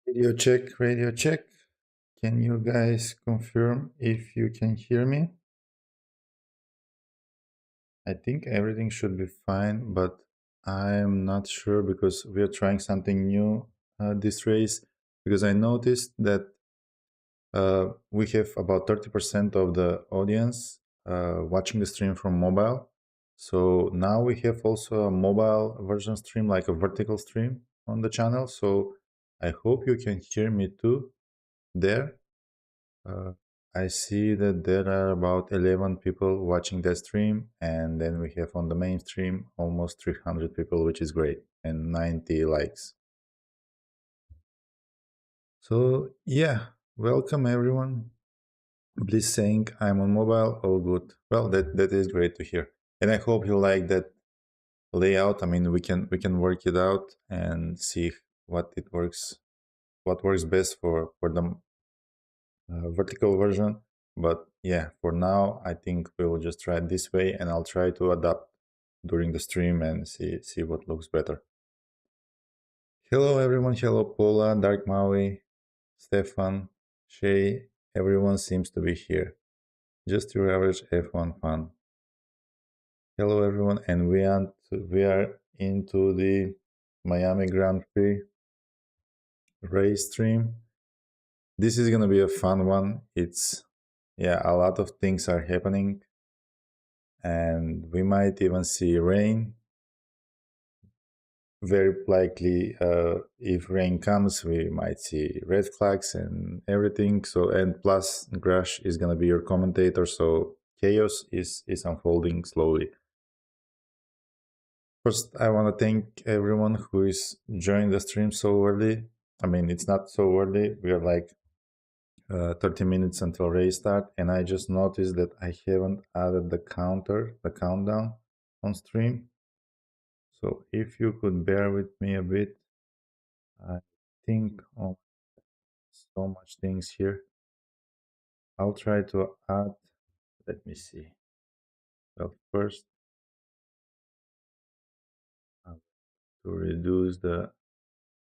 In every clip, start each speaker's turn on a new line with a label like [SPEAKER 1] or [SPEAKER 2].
[SPEAKER 1] Radio check, radio check. Can you guys confirm if you can hear me? I think everything should be fine, but I'm not sure because we are trying something new this race. Because I noticed that we have about 30% of the audience watching the stream from mobile. So now we have also a mobile version stream, like a vertical stream on the channel. So I hope you can hear me too there. Uh, I see that there are about 11 people watching that stream, and then we have on the main stream almost 300 people, which is great, and 90 likes. So, yeah, welcome everyone. Please saying I'm on mobile, all good. Well, that is great to hear, and I hope you like that layout. I mean, we can work it out and see what works best for the vertical version. But yeah, for now, I think we will just try it this way, and I'll try to adapt during the stream and see what looks better. Hello everyone, hello Paula, Dark Maui, Stefan, Shay, everyone seems to be here. Just your average F1 fan. Hello everyone, and we are into the Miami Grand Prix race stream. This is gonna be a fun one. It's yeah, a lot of things are happening, and we might even see rain. Very likely, if rain comes, we might see red flags and everything. So, and plus, Grash is gonna be your commentator. So, chaos is unfolding slowly. First, I want to thank everyone who is joining the stream so early. I mean, it's not so early. We are like 30 minutes until race start, and I just noticed that I haven't added the countdown on stream. So if you could bear with me a bit, I think on so much things here. I'll try to add. Let me see. Well, first, to reduce the.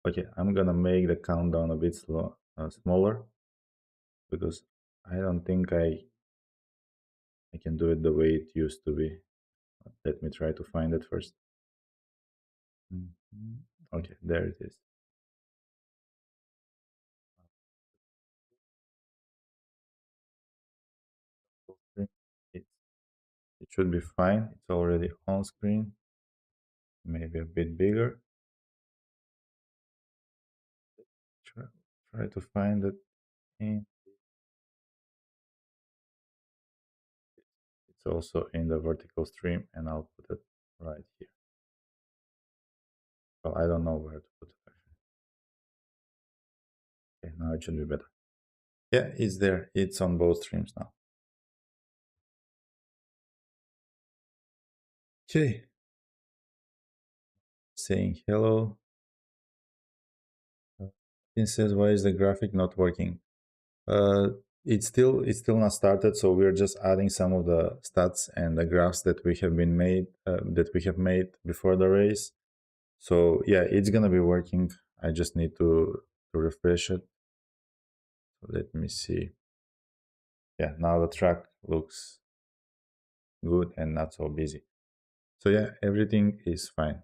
[SPEAKER 1] Okay, I'm gonna make the countdown a bit smaller because I don't think I can do it the way it used to be. Let me try to find it first. Mhm. Okay, there it is. It, it should be fine. It's already on screen. Maybe a bit bigger. Try, try to find it. In, it's also in the vertical stream, and I'll put it right here. Well, I don't know where to put it. Okay, now it should be better. Yeah, it's there. It's on both streams now. Okay, saying hello. It says, why is the graphic not working? Uh, it's still not started, so we're just adding some of the stats and the graphs that we have made before the race. So yeah, it's gonna be working. I just need to refresh it. So let me see. Yeah, now the track looks good and not so busy. So yeah, everything is fine.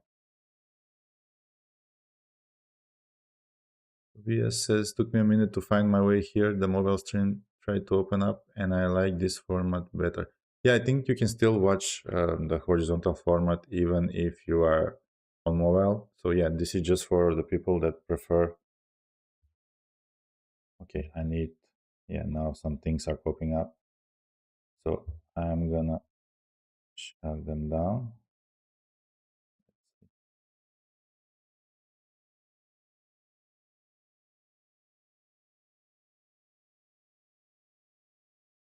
[SPEAKER 1] VS says, took me a minute to find my way here. The mobile stream tried to open up, and I like this format better. Yeah, I think you can still watch the horizontal format even if you are on mobile. So yeah, this is just for the people that prefer. Okay, I need. Yeah, now some things are popping up. So I'm gonna shut them down.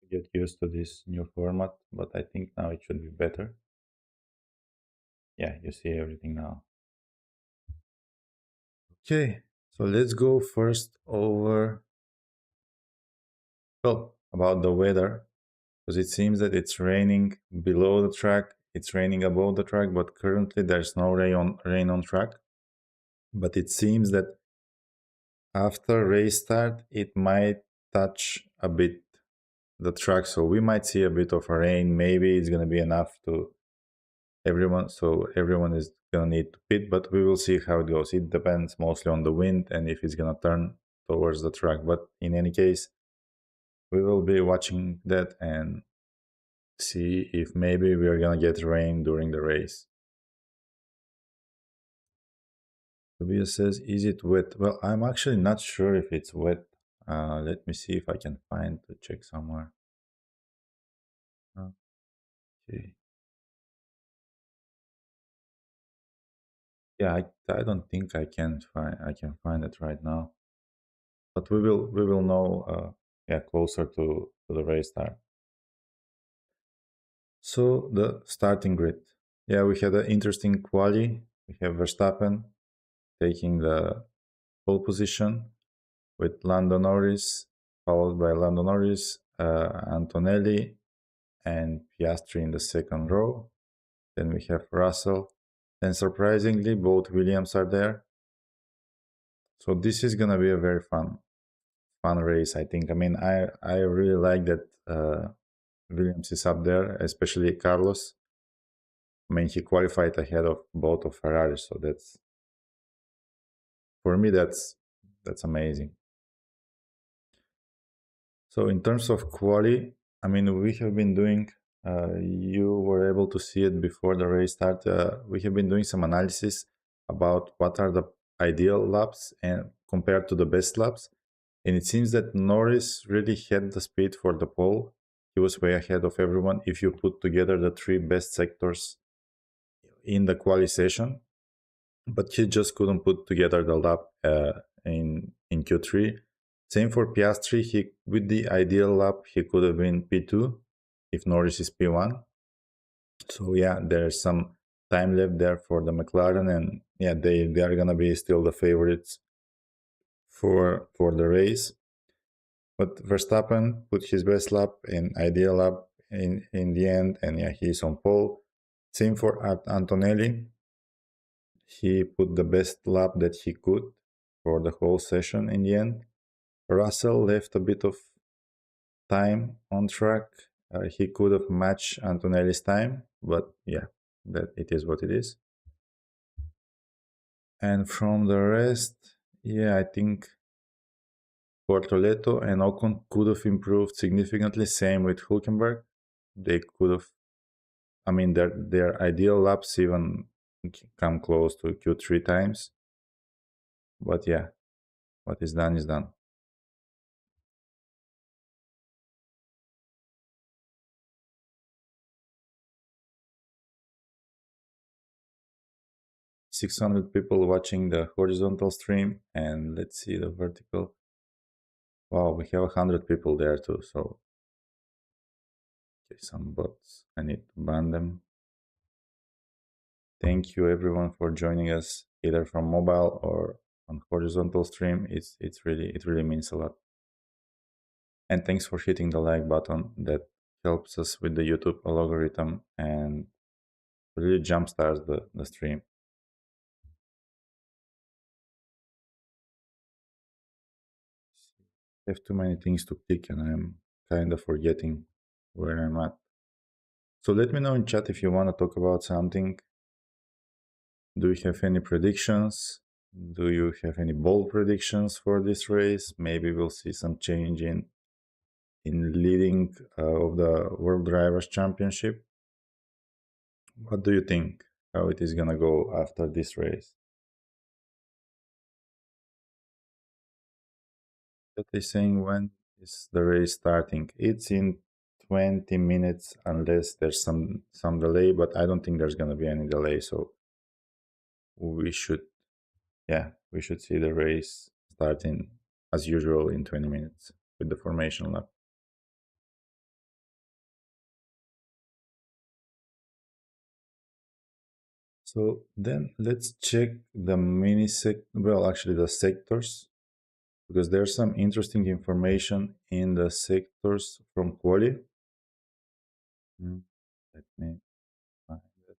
[SPEAKER 1] Get used to this new format, but I think now it should be better. Yeah, you see everything now. Okay, so let's go first over, well, about the weather, because it seems that it's raining below the track, it's raining above the track, but currently there's no rain on track. But it seems that after race start, it might touch a bit the track, so we might see a bit of a rain. Maybe it's gonna be enough to everyone, so everyone is gonna need to pit, but we will see how it goes. It depends mostly on the wind and if it's gonna turn towards the track. But in any case, we will be watching that and see if maybe we are gonna get rain during the race. Tobias says, "Is it wet?" Well, I'm actually not sure if it's wet. Let me see if I can find to check somewhere. Okay. Yeah, I don't think I can find it right now. But we will know yeah, closer to the race start. So the starting grid. Yeah, we had an interesting quali. We have Verstappen taking the pole position with Lando Norris, followed by Lando Norris, Antonelli, and Piastri in the second row. Then we have Russell. And surprisingly, both Williams are there. So this is gonna be a very fun race, I think. I mean, I really like that Williams is up there, especially Carlos. I mean, he qualified ahead of both of Ferrari, so that's for me that's amazing. So in terms of quali, I mean, we have been doing. You were able to see it before the race start. We have been doing some analysis about what are the ideal laps and compared to the best laps. And it seems that Norris really had the speed for the pole. He was way ahead of everyone if you put together the three best sectors in the quali session. But he just couldn't put together the lap in Q3. Same for Piastri. He with the ideal lap he could have been P2 if Norris is P1. So yeah, there's some time left there for the McLaren, and yeah, they are gonna be still the favorites for the race. But Verstappen put his best lap in ideal lap in the end, and yeah, he's on pole. Same for Antonelli. He put the best lap that he could for the whole session in the end. Russell left a bit of time on track. He could have matched Antonelli's time, but yeah, that it is what it is. And from the rest, yeah, I think Bortoleto and Ocon could have improved significantly. Same with Hulkenberg. They could have, I mean, their ideal laps even come close to Q3 times. But yeah, what is done is done. 600 people watching the horizontal stream, and let's see the vertical. Wow, we have 100 people there too. So, okay, some bots. I need to ban them. Thank you everyone for joining us, either from mobile or on horizontal stream. It really means a lot. And thanks for hitting the like button. That helps us with the YouTube algorithm and really jumpstarts the stream. I have too many things to click and I'm kind of forgetting where I'm at. So let me know in chat if you want to talk about something. Do you have any predictions? Do you have any bold predictions for this race? Maybe we'll see some change in leading of the World Drivers' Championship. What do you think? How it is gonna go after this race? But they're saying when is the race starting? It's in 20 minutes unless there's some delay, but I don't think there's gonna be any delay. So we should, yeah, we should see the race starting as usual in 20 minutes with the formation lap. So then let's check the well, actually the sectors, because there's some interesting information in the sectors from Quali. Let me find it.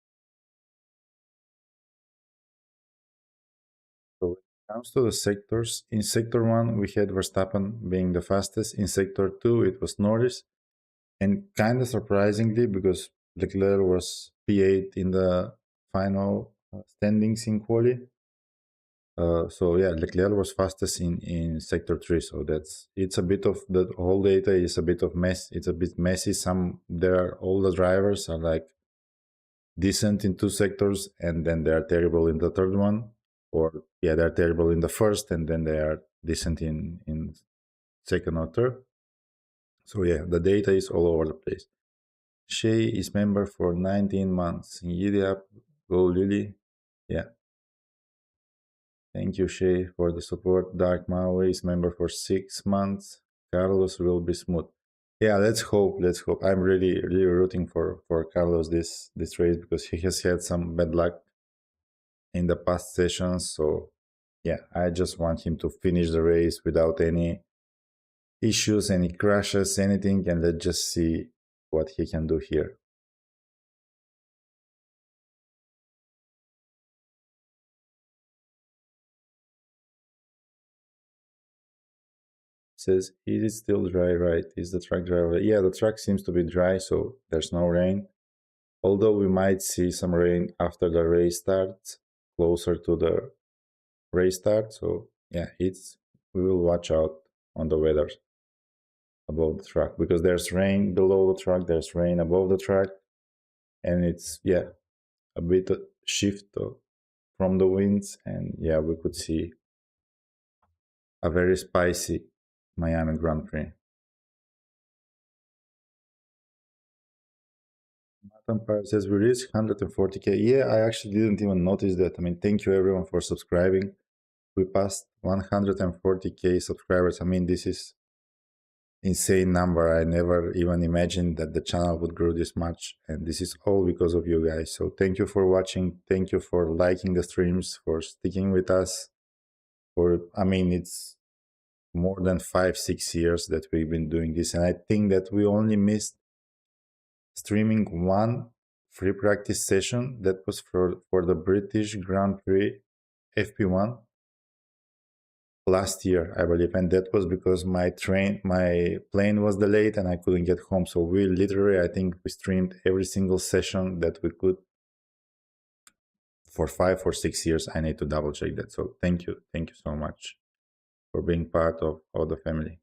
[SPEAKER 1] So Comes to the sectors, in sector one we had Verstappen being the fastest. In sector two it was Norris, and kind of surprisingly because Leclerc was P8 in the final standings in quali. So yeah, Leclerc was fastest in sector three. So that's it's a bit of the whole data is a bit of mess. It's a bit messy. Some there are all the drivers are like decent in two sectors and then they are terrible in the third one, or yeah, they're terrible in the first and then they are decent in second or third. So yeah, the data is all over the place. Shay is member for 19 months. Giddy up, go Lily. Yeah, thank you, Shay, for the support. Dark Maui is member for 6 months. Carlos will be smooth. Yeah, let's hope. Let's hope. I'm really rooting for Carlos this race because he has had some bad luck in the past sessions. So yeah, I just want him to finish the race without any issues, any crashes, anything, and let's just see what he can do here. Says, is it still dry? Right? Is the track dry? Yeah, the track seems to be dry, so there's no rain. Although we might see some rain after the race starts, closer to the race start. So yeah, it's we will watch out on the weather above the track because there's rain below the track, there's rain above the track, and it's yeah a bit shift from the winds, and yeah, we could see a very spicy Miami Grand Prix. Empire says we reached 140k. Yeah, I actually didn't even notice that. I mean, thank you everyone for subscribing. We passed 140k subscribers. I mean, this is insane number. I never even imagined that the channel would grow this much, and this is all because of you guys. So thank you for watching. Thank you for liking the streams, for sticking with us. For I mean, it's more than 5-6 years that we've been doing this, and I think that we only missed streaming one free practice session that was for the British Grand Prix FP1 last year, I believe, and that was because my plane was delayed and I couldn't get home. So we literally, I think, we streamed every single session that we could for 5 or 6 years. I need to double check that. So thank you so much for being part of the family.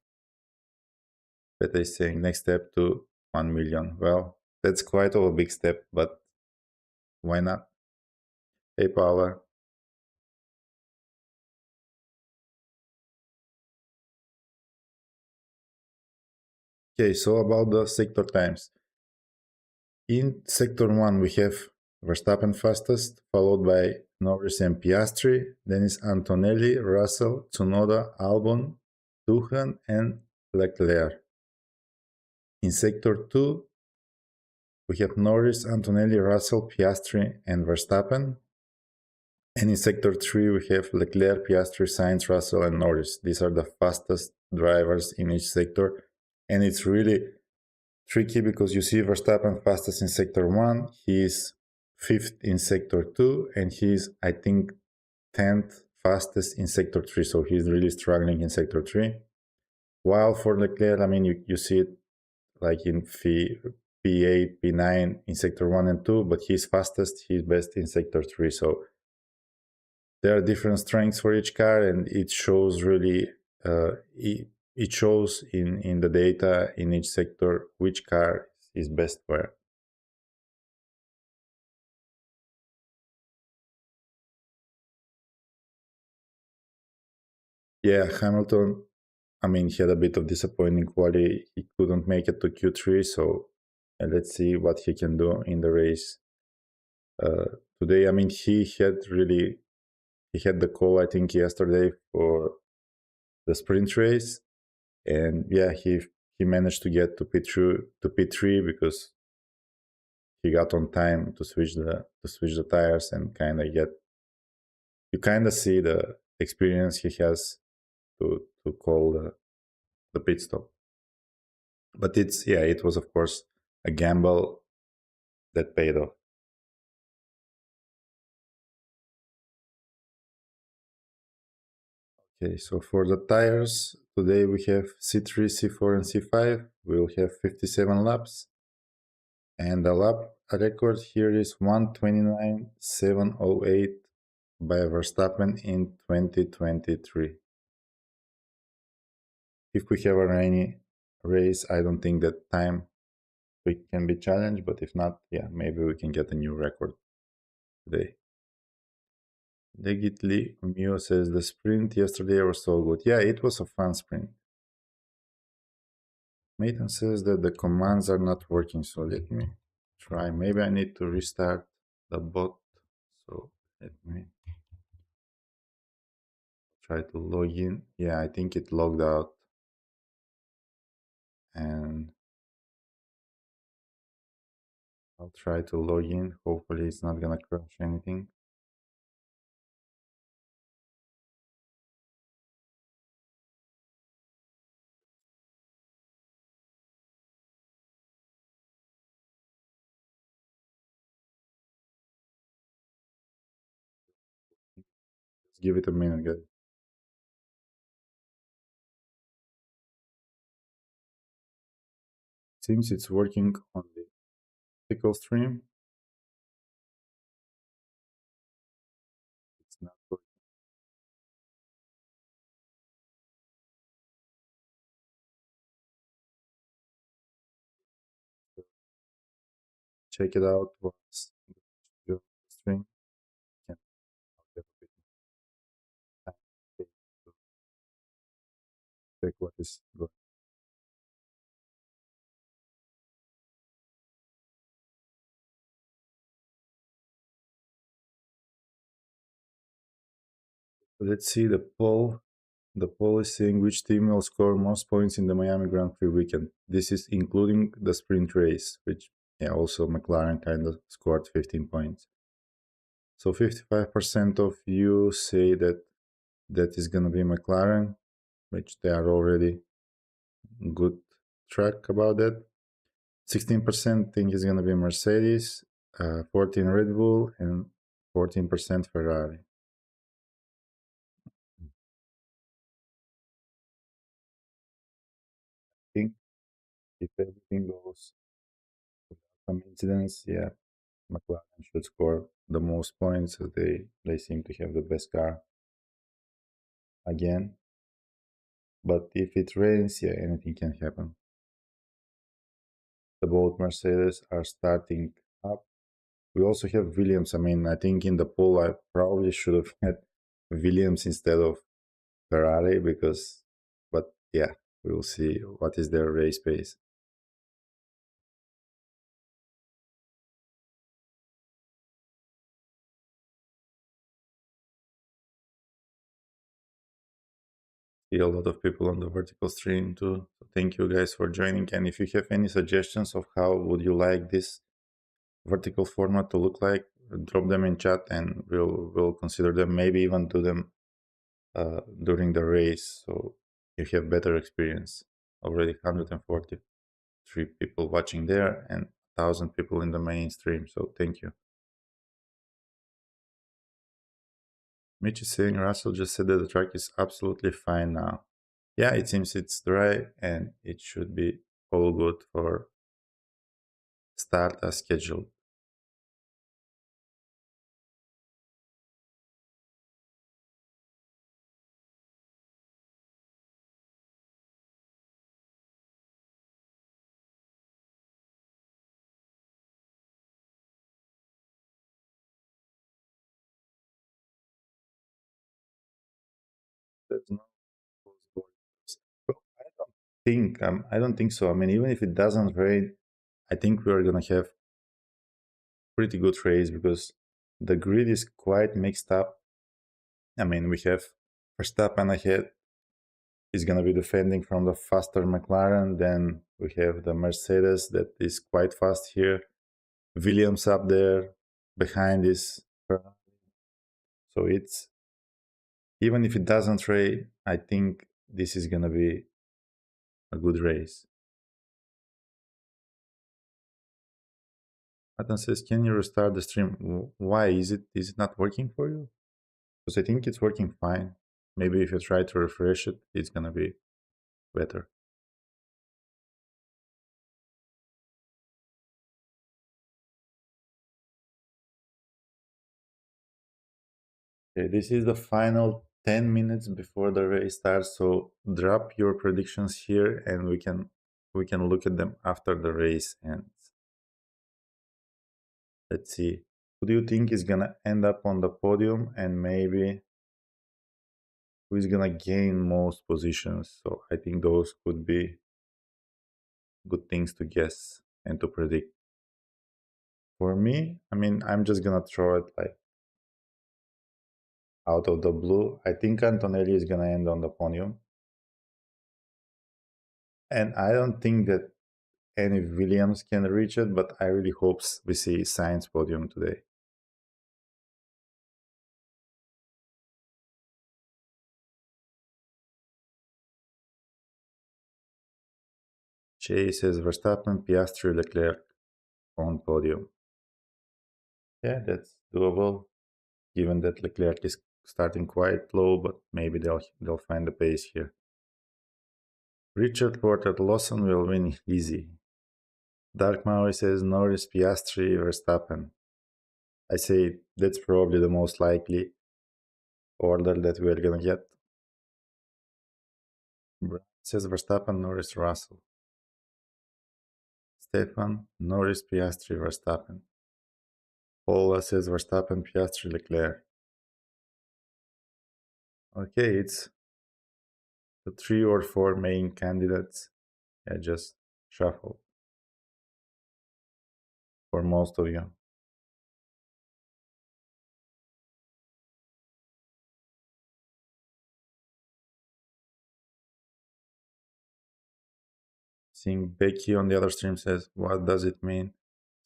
[SPEAKER 1] But is saying next step to 1 million. Well, that's quite of a big step, but why not? Hey, Paula. Okay, so about the sector times. In sector 1, we have Verstappen fastest, followed by Norris and Piastri, then is Antonelli, Russell, Tsunoda, Albon, Doohan, and Leclerc. In sector 2, we have Norris, Antonelli, Russell, Piastri, and Verstappen. And in sector 3, we have Leclerc, Piastri, Sainz, Russell, and Norris. These are the fastest drivers in each sector. And it's really tricky because you see Verstappen fastest in sector 1, he is 5th in sector 2, and he's, I think, 10th fastest in sector 3. So he's really struggling in sector 3. While for Leclerc, I mean, you see it like in P8, P9 in sector 1 and 2, but he's fastest, he's best in sector 3. So there are different strengths for each car, and it shows really it shows in the data in each sector which car is best where. Yeah, Hamilton, I mean, he had a bit of disappointing quality. He couldn't make it to Q3, so let's see what he can do in the race today. I mean, he had the call, I think, yesterday for the sprint race, and yeah, he managed to get to P3 because he got on time to switch the tires and kind of see the experience he has to call the pit stop. But it was of course a gamble that paid off. Okay, so for the tires, today we have C3, C4, and C5. We'll have 57 laps. And the lap record here is 1:29.708 by Verstappen in 2023. If we have a rainy race, I don't think that time we can be challenged, but if not, yeah, maybe we can get a new record today. Legitly Mio says the sprint yesterday was so good. Yeah, it was a fun sprint. Nathan says that the commands are not working, so let me try. Maybe I need to restart the bot. So let me try to log in. Yeah, I think it logged out. And I'll try to log in. Hopefully it's not gonna crash anything. Just give it a minute, guys. Seems it's working on the vertical stream. It's not working. Check it out once the stream can have a bit more time to check what is going. Let's see the poll. The poll is saying which team will score most points in the Miami Grand Prix weekend. This is including the sprint race, which yeah, also McLaren kind of scored 15 points. So 55% of you say that that is going to be McLaren, which they are already good track about that. 16% think it's going to be Mercedes, 14 Red Bull, and 14% Ferrari. I think if everything goes without some incidents, yeah, McLaren should score the most points as they seem to have the best car again. But if it rains, yeah, anything can happen. The both Mercedes are starting up. We also have Williams. I mean, I think in the poll I probably should have had Williams instead of Ferrari because, but yeah, we'll see what is their race pace. See a lot of people on the vertical stream too. So thank you guys for joining. And if you have any suggestions of how would you like this vertical format to look like, drop them in chat and we'll consider them. Maybe even do them during the race so you have better experience. Already 143 people watching there and 1,000 people in the mainstream. So thank you. Mitch is saying Russell just said that the track is absolutely fine now. Yeah, it seems it's dry and it should be all good for start as scheduled. There's no closed borders. Well, I don't think so. I mean, even if it doesn't rain, I think we are gonna have pretty good race because the grid is quite mixed up. I mean, we have Verstappen ahead. He's gonna be defending from the faster McLaren. Then we have the Mercedes that is quite fast here. Williams up there. Behind is Ferrari. So it's even if it doesn't rain, I think this is gonna be a good race. Adam says, "Can you restart the stream? Why is it not working for you?" Because I think it's working fine. maybe if you try to refresh it, it's gonna be better. Okay, this is the final 10 minutes before the race starts, so drop your predictions here and we can look at them after the race ends. Let's see. Who do you think is gonna end up on the podium, and maybe who is gonna gain most positions? So I think those could be good things to guess and to predict. For me, I mean, I'm just gonna throw it like out of the blue. I think Antonelli is gonna end on the podium. And I don't think that any Williams can reach it, but I really hope we see Sainz podium today. Chase says Verstappen, Piastri, Leclerc on podium. Yeah, that's doable, given that Leclerc is starting quite low, but maybe they'll find the pace here. Richard Porter Lawson will win easy. Dark Maui says Norris, Piastri, Verstappen. I say that's probably the most likely order that we're gonna get. Brad says Verstappen, Norris, Russell. Stefan, Norris, Piastri, Verstappen. Paula says Verstappen, Piastri, Leclerc. Okay, it's the 3 or 4 main candidates. I just shuffle for most of you. Seeing Becky on the other stream says, what does it mean?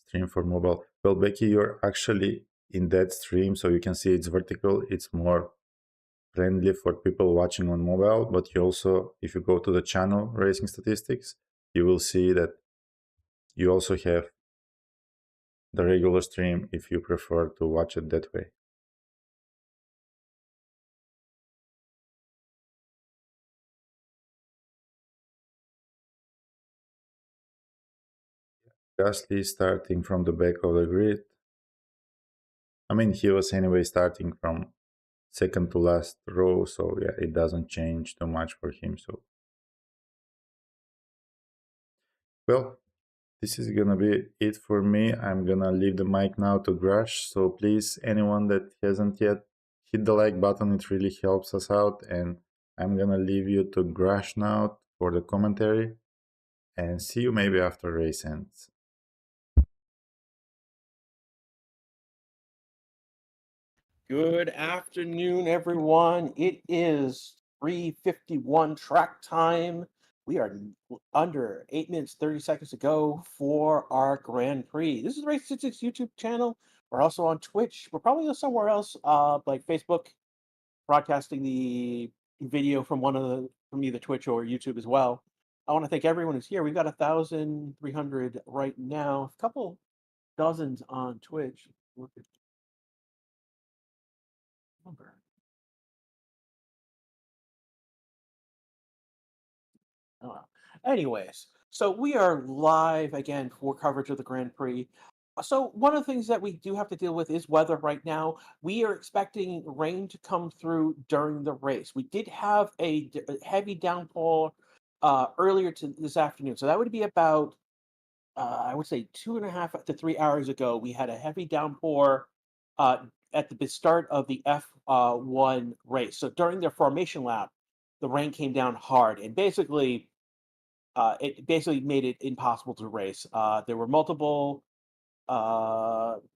[SPEAKER 1] Stream for mobile. Well, Becky, you're actually in that stream, so you can see it's vertical. It's more friendly for people watching on mobile, but you also, if you go to the channel racing statistics, you will see that you also have the regular stream if you prefer to watch it that way. Gasly starting from the back of the grid. I mean, he was anyway starting from second to last row, so yeah, it doesn't change too much for him. So, well, this is gonna be it for me. I'm gonna leave the mic now to Grash. So please, anyone that hasn't yet, hit the like button. It really helps us out. And I'm gonna leave you to Grash now for the commentary. And see you maybe after race ends.
[SPEAKER 2] Good afternoon, everyone. It is 3:51 track time. We are under 8 minutes 30 seconds to go for our Grand Prix. This is the Race 66 YouTube channel. We're also on Twitch. We're probably somewhere else, like Facebook, broadcasting the video from from either Twitch or YouTube as well. I want to thank everyone who's here. We've got 1,300 right now, a couple dozens on Twitch. Look at the number. Oh, well. Anyways, so we are live again for coverage of the Grand Prix. So one of the things that we do have to deal with is weather right now. We are expecting rain to come through during the race. We did have a heavy downpour earlier this afternoon, so that would be about I would say 2.5 to 3 hours ago. We had a heavy downpour at the start of the F1 race. So during their formation lap, the rain came down hard and it basically made it impossible to race. There were multiple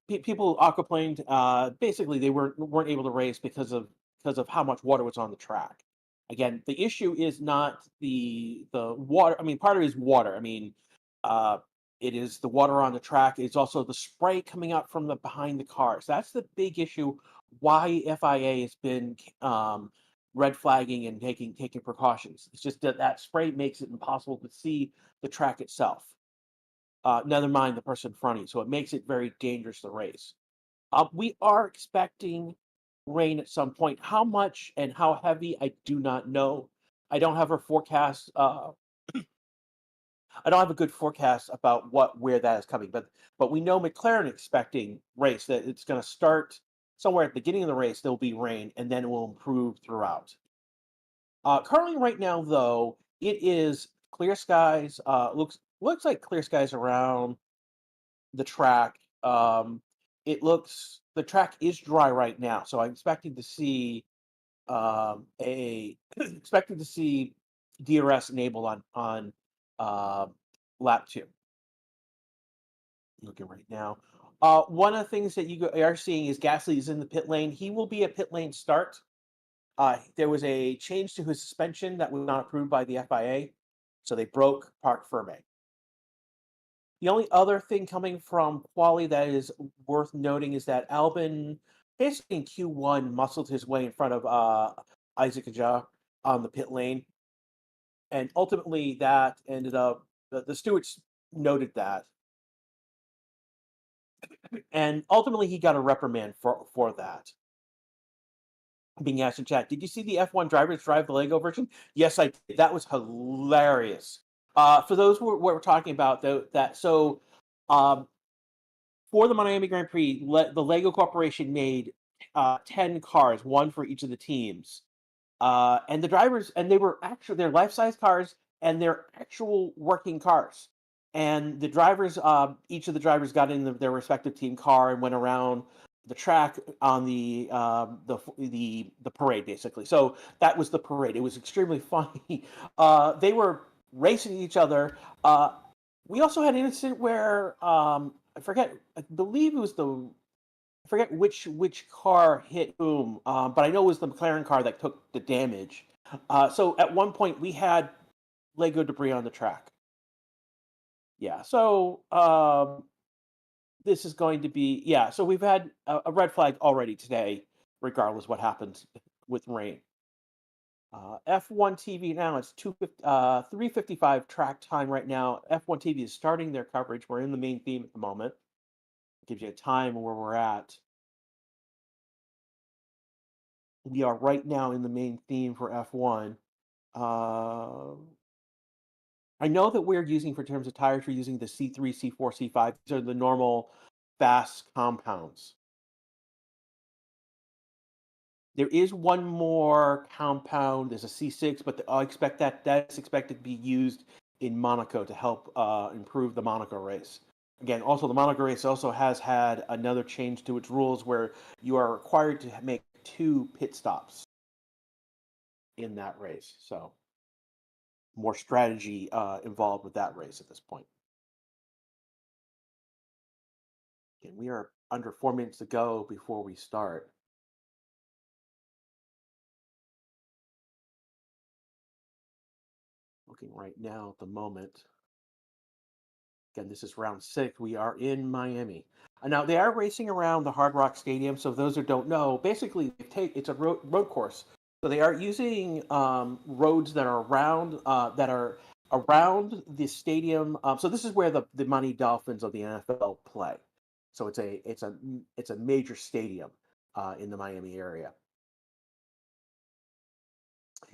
[SPEAKER 2] people aquaplaned. Basically, they weren't able to race because of how much water was on the track. Again, the issue is not the water. I mean, part of it is water. I mean, uh, it is the water on the track. It's also the spray coming out from the behind the cars. That's the big issue. Why FIA has been red flagging and taking precautions. It's just that spray makes it impossible to see the track itself. Never mind the person in front of you. So it makes it very dangerous to race. We are expecting rain at some point. How much and how heavy, I do not know. I don't have a forecast. I don't have a good forecast about where that is coming, but we know McLaren expecting race that it's going to start somewhere at the beginning of the race. There'll be rain, and then it will improve throughout. Currently, right now, though, it is clear skies. Looks like clear skies around the track. The track is dry right now, so I'm expecting to see a expecting to see DRS enabled on uh, lap two. Looking right now. One of the things that are seeing is Gasly is in the pit lane. He will be a pit lane start. There was a change to his suspension that was not approved by the FIA, so they broke Parc Ferme. The only other thing coming from quali that is worth noting is that Albon, basically in Q1, muscled his way in front of Isaac Ajah on the pit lane, and ultimately that ended up the stewards noted that, and ultimately he got a reprimand for that. Being asked in chat, did you see the F1 drivers drive the Lego version? Yes, I did. That was hilarious. For those who we're talking about, though, um, for the Miami Grand Prix, the Lego Corporation made 10 cars, one for each of the teams. And the drivers, and they were actually their life size cars and their actual working cars. And the drivers, each of the drivers got in their respective team car and went around the track on the parade, basically. So that was the parade. It was extremely funny. They were racing each other. We also had an incident where I forget. I believe it was I forget which car hit whom, but I know it was the McLaren car that took the damage. So at one point we had Lego debris on the track. Yeah. So this is going to be So we've had a red flag already today, regardless what happens with rain. F1 TV now, it's 3:55 track time right now. F1 TV is starting their coverage. We're in the main theme at the moment. Gives you a time where we're at. We are right now in the main theme for F1. Uh, I know that we're using, for terms of tires, we're using the C3, C4, C5. These are the normal fast compounds. There is one more compound. There's a C6, but I expect that's expected to be used in Monaco to help improve the Monaco race. Again, also the Monaco race also has had another change to its rules where you are required to make 2 pit stops in that race. So more strategy involved with that race at this point. And we are under 4 minutes to go before we start. Looking right now at the moment. Again, this is round 6. We are in Miami. Now they are racing around the Hard Rock Stadium. So those who don't know, basically it's a road course. So they are using roads that are around the stadium. So this is where the Miami Dolphins of the NFL play. So it's a major stadium in the Miami area.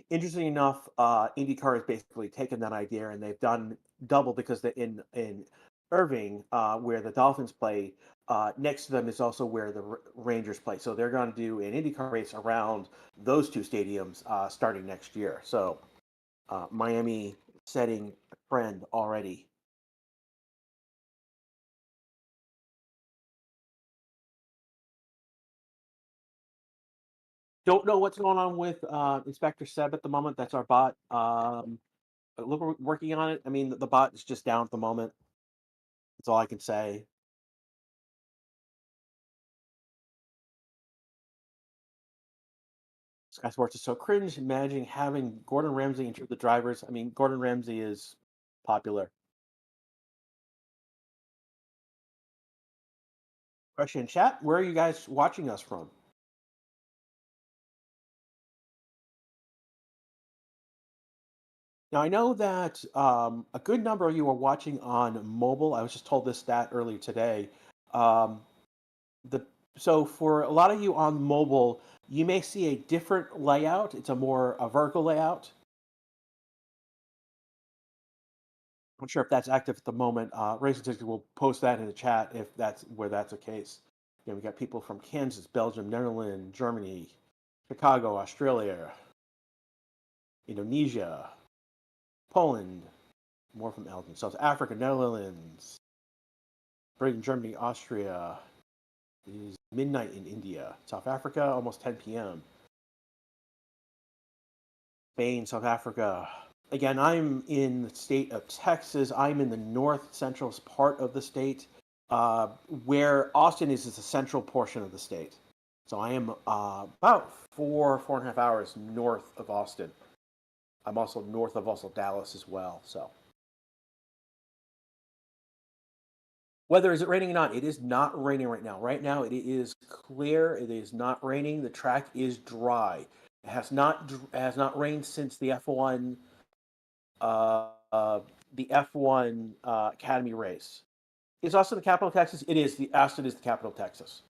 [SPEAKER 2] Interesting enough, IndyCar has basically taken that idea and they've done double because in Irving, where the Dolphins play, next to them is also where the Rangers play. So they're going to do an IndyCar race around those two stadiums starting next year. So Miami setting a trend already. Don't know what's going on with Inspector Seb at the moment. That's our bot. Look, we're working on it. I mean, the bot is just down at the moment. That's all I can say. Sky Sports is so cringe. Imagining having Gordon Ramsay interview the drivers. I mean, Gordon Ramsay is popular. Question in chat: where are you guys watching us from? Now, I know that a good number of you are watching on mobile. I was just told this stat earlier today. Um, the So for a lot of you on mobile, you may see a different layout. It's a vertical layout. I'm not sure if that's active at the moment. Racing Ticket will post that in the chat if that's the case. We got people from Kansas, Belgium, Netherlands, Germany, Chicago, Australia, Indonesia, Poland, more from Elgin, South Africa, Netherlands, Britain, Germany, Austria. It is midnight in India. South Africa, almost 10 p.m. Spain, South Africa. Again, I'm in the state of Texas. I'm in the north central part of the state, where Austin is the central portion of the state. So I am about 4.5 hours north of Austin. I'm also north of Dallas as well. So weather, is it raining or not? It is not raining right now. Right now it is clear. It is not raining. The track is dry. It has not rained since uh, uh, the F1 Academy race. Is Austin the capital of Texas? It is. The Austin is the capital of Texas.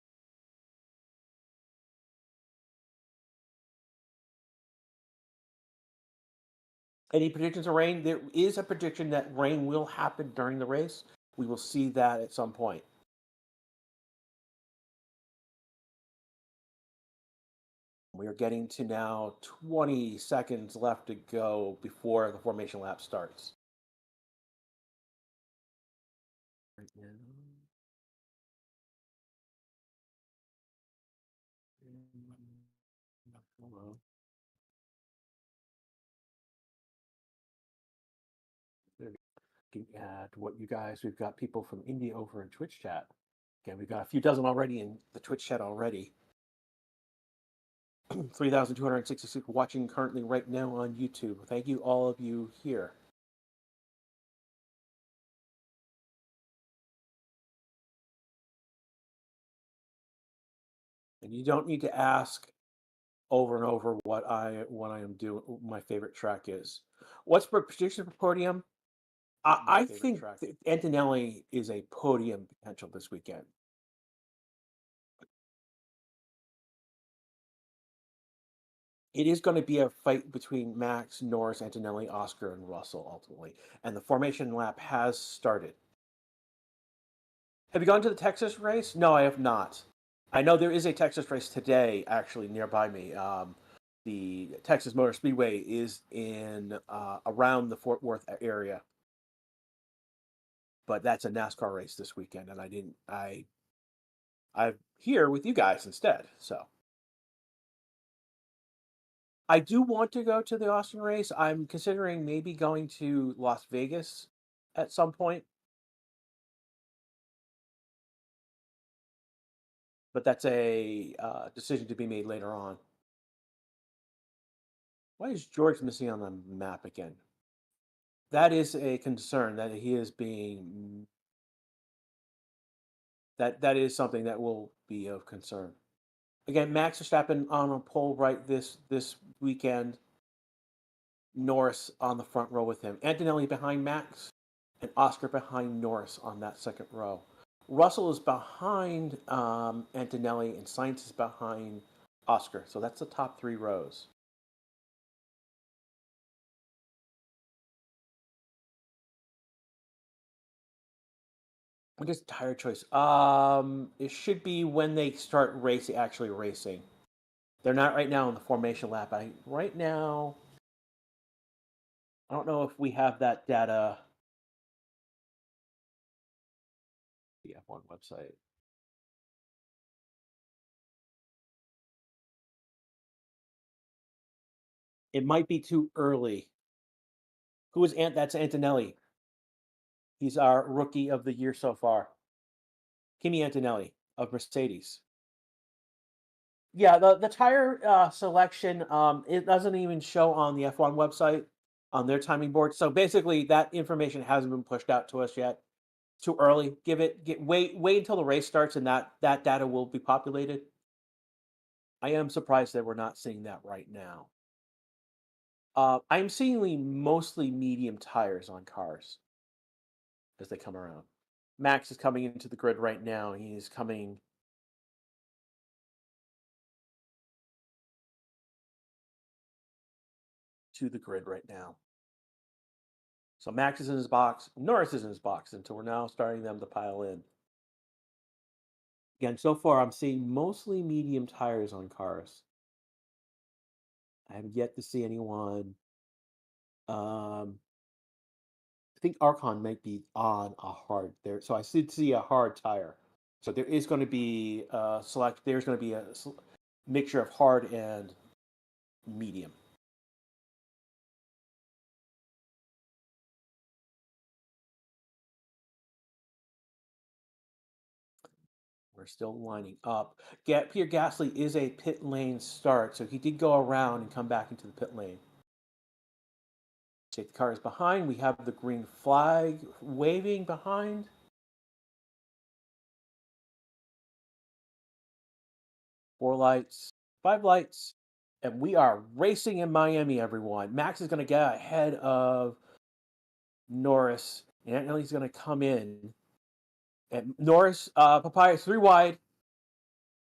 [SPEAKER 2] Any predictions of rain? There is a prediction that rain will happen during the race. We will see that at some point. We are getting to now 20 seconds left to go before the formation lap starts. Right now. Hello. At what you guys, we've got people from India over in Twitch chat. Again, we've got a few dozen already in the Twitch chat already. 3,266 watching currently right now on YouTube. Thank you, all of you here. And you don't need to ask over and over what I am doing. My favorite track is. What's the prediction for podium? I think Antonelli is a podium potential this weekend. It is going to be a fight between Max, Norris, Antonelli, Oscar, and Russell ultimately. And the formation lap has started. Have you gone to the Texas race? No, I have not. I know there is a Texas race today, actually nearby me. The Texas Motor Speedway is in around the Fort Worth area, but that's a NASCAR race this weekend, and I'm here with you guys instead. So I do want to go to the Austin race. I'm considering maybe going to Las Vegas at some point, but that's a decision to be made later on. Why is George missing on the map again? That is a concern that he is being that is something that will be of concern. Again, Max Verstappen on a pole right this weekend. Norris on the front row with him. Antonelli behind Max, and Oscar behind Norris on that second row. Russell is behind Antonelli, and Sainz is behind Oscar. So that's the top three rows. I guess tire choice. It should be when they start racing, actually racing. They're not right now in the formation lap. Right now, I don't know if we have that data. The F1 website. It might be too early. Who is Ant? That's Antonelli. He's our rookie of the year so far. Kimi Antonelli of Mercedes. Yeah, the tire selection, it doesn't even show on the F1 website on their timing board. So basically, that information hasn't been pushed out to us yet. Too early. Wait until the race starts, and that data will be populated. I am surprised that we're not seeing that right now. I'm seeing mostly medium tires on cars as they come around. Max is coming into the grid right now. He's coming to the grid right now. So Max is in his box, Norris is in his box until we're now starting them to pile in. Again, so far I'm seeing mostly medium tires on cars. I have yet to see anyone. Um, I think Archon might be on a hard there, so I should see a hard tire. So there is going to be select. There's going to be a mixture of hard and medium. We're still lining up. Pierre Gasly is a pit lane start, so he did go around and come back into the pit lane. Safety car is behind. We have the green flag waving behind. Four lights, five lights, and we are racing in Miami, everyone. Max is going to get ahead of Norris, and he's going to come in. And Norris, Papaya is three wide.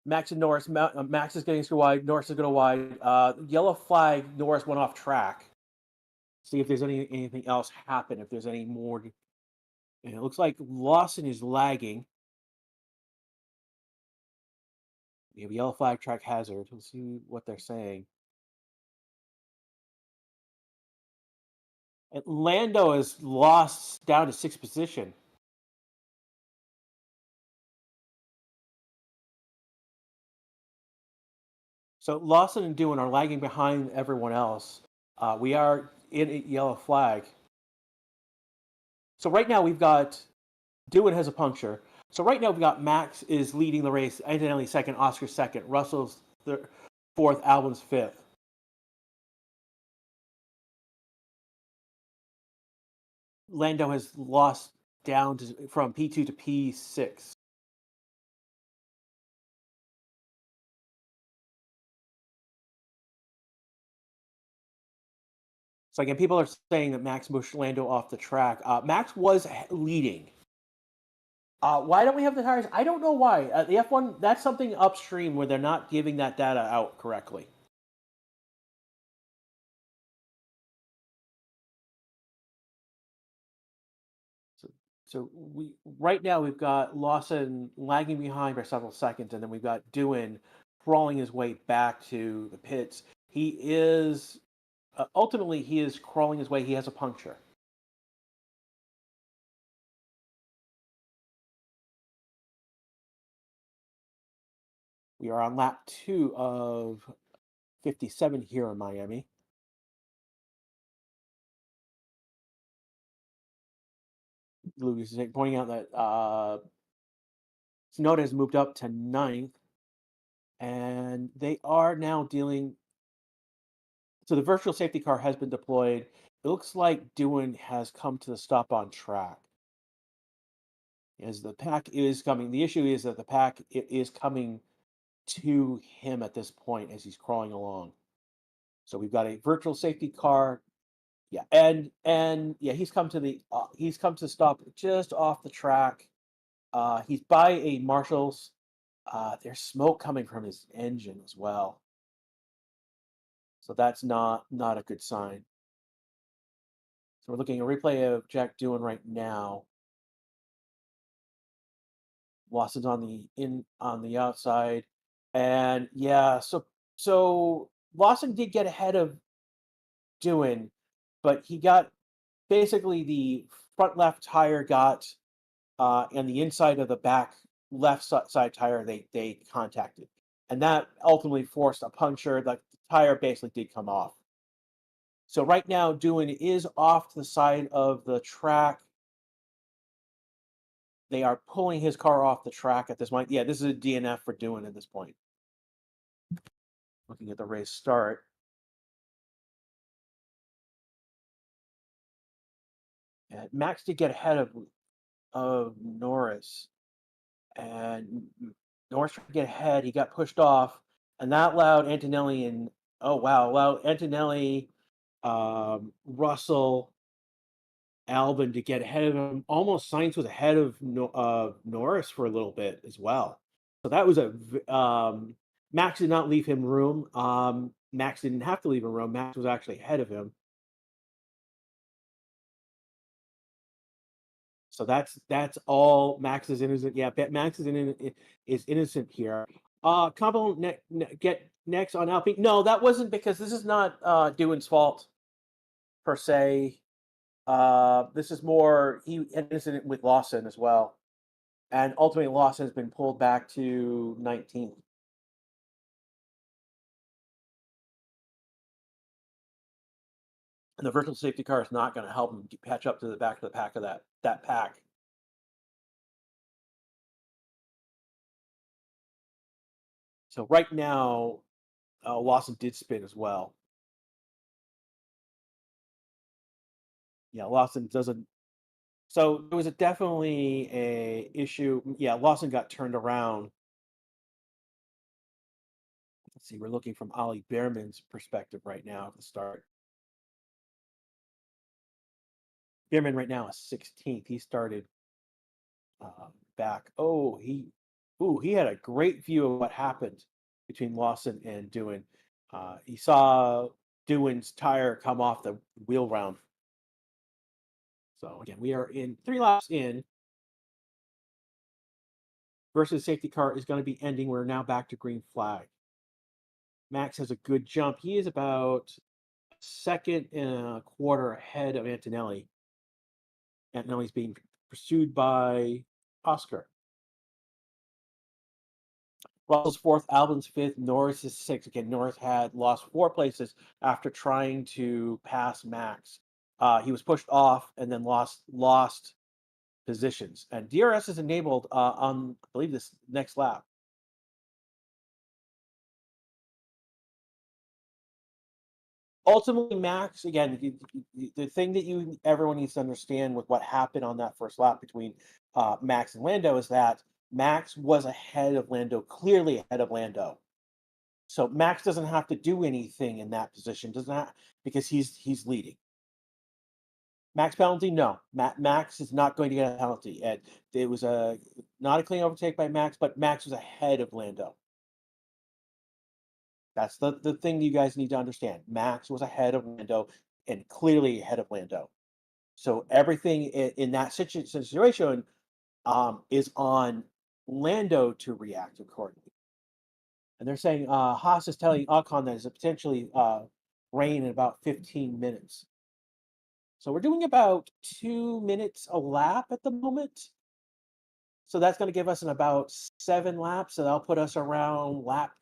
[SPEAKER 2] Max and Norris. Max is getting three wide. Norris is going to wide. Yellow flag. Norris went off track. See if there's anything else happen. If there's any more, and it looks like Lawson is lagging. We have yellow flag, track hazard. Let's see what they're saying. And Lando is lost down to sixth position. So Lawson and Doohan are lagging behind everyone else. We are in a yellow flag. So right now we've got Doohan has a puncture. So right now we've got Max is leading the race, Antonelli second, Oscar second, Russell's fourth, Albon's fifth. Lando has lost down from P2 to P6. So again, people are saying that Max pushed Lando off the track. Max was leading. Why don't we have the tires? I don't know why. The F1, that's something upstream where they're not giving that data out correctly. So we right now we've got Lawson lagging behind by several seconds, and then we've got Doohan crawling his way back to the pits. He is ultimately he is crawling his way. He has a puncture. We are on lap 2 of 57 here in Miami. Lucas is pointing out that Tsunoda has moved up to ninth, and they are now dealing. So the virtual safety car has been deployed. It looks like Doohan has come to the stop on track. As the pack is coming, the issue is that the pack is coming to him at this point as he's crawling along. So we've got a virtual safety car. Yeah, and yeah, he's come to stop just off the track. He's by a Marshall's. There's smoke coming from his engine as well, so that's not a good sign. So we're looking at a replay of Jack Doohan right now. Lawson's on the outside, and yeah, so Lawson did get ahead of Doohan, but he got basically the front left tire got and the inside of the back left side tire they contacted, and that ultimately forced a puncture. The tire basically did come off. So right now, Doohan is off to the side of the track. They are pulling his car off the track at this point. Yeah, this is a DNF for Doohan at this point. Looking at the race start. And Max did get ahead of Norris, and Norris tried to get ahead. He got pushed off, and that allowed Antonelli and oh wow, allowed Antonelli, Russell, Albon to get ahead of him. Almost Sainz was ahead of Norris for a little bit as well. So that was Max did not leave him room. Max didn't have to leave a room. Max was actually ahead of him. So that's all Max is innocent. Yeah, Max is innocent here. Combo get next on Alpine. No, that wasn't because this is not Doohan's fault per se. This is more he had an incident with Lawson as well, and ultimately Lawson has been pulled back to 19th. And the virtual safety car is not going to help him catch up to the back of the pack of that pack. So right now, Lawson did spin as well. Yeah, Lawson doesn't. So it was definitely a issue. Yeah, Lawson got turned around. Let's see, we're looking from Ollie Behrman's perspective right now at the start. Behrman right now is 16th. He started back. He had a great view of what happened between Lawson and Doohan. He saw Doohan's tire come off the wheel round. So again, we are in 3 laps in. Versus safety car is going to be ending. We're now back to green flag. Max has a good jump. He is about second and a quarter ahead of Antonelli. Antonelli's being pursued by Oscar. Russell's fourth, Albon's fifth, Norris is sixth. Again, Norris had lost 4 places after trying to pass Max. He was pushed off and then lost positions. And DRS is enabled on, I believe, this next lap. Ultimately, Max, again, the thing that everyone needs to understand with what happened on that first lap between Max and Lando is that Max was ahead of Lando, clearly ahead of Lando. So Max doesn't have to do anything in that position, does not because he's leading. Max penalty, no. Max is not going to get a penalty. And it was not a clean overtake by Max, but Max was ahead of Lando. That's the thing you guys need to understand. Max was ahead of Lando and clearly ahead of Lando. So everything in that situation is on Lando to react accordingly. And they're saying Haas is telling Ocon that it's potentially rain in about 15 minutes. So we're doing about 2 minutes a lap at the moment. So that's going to give us in about 7 laps. So that'll put us around lap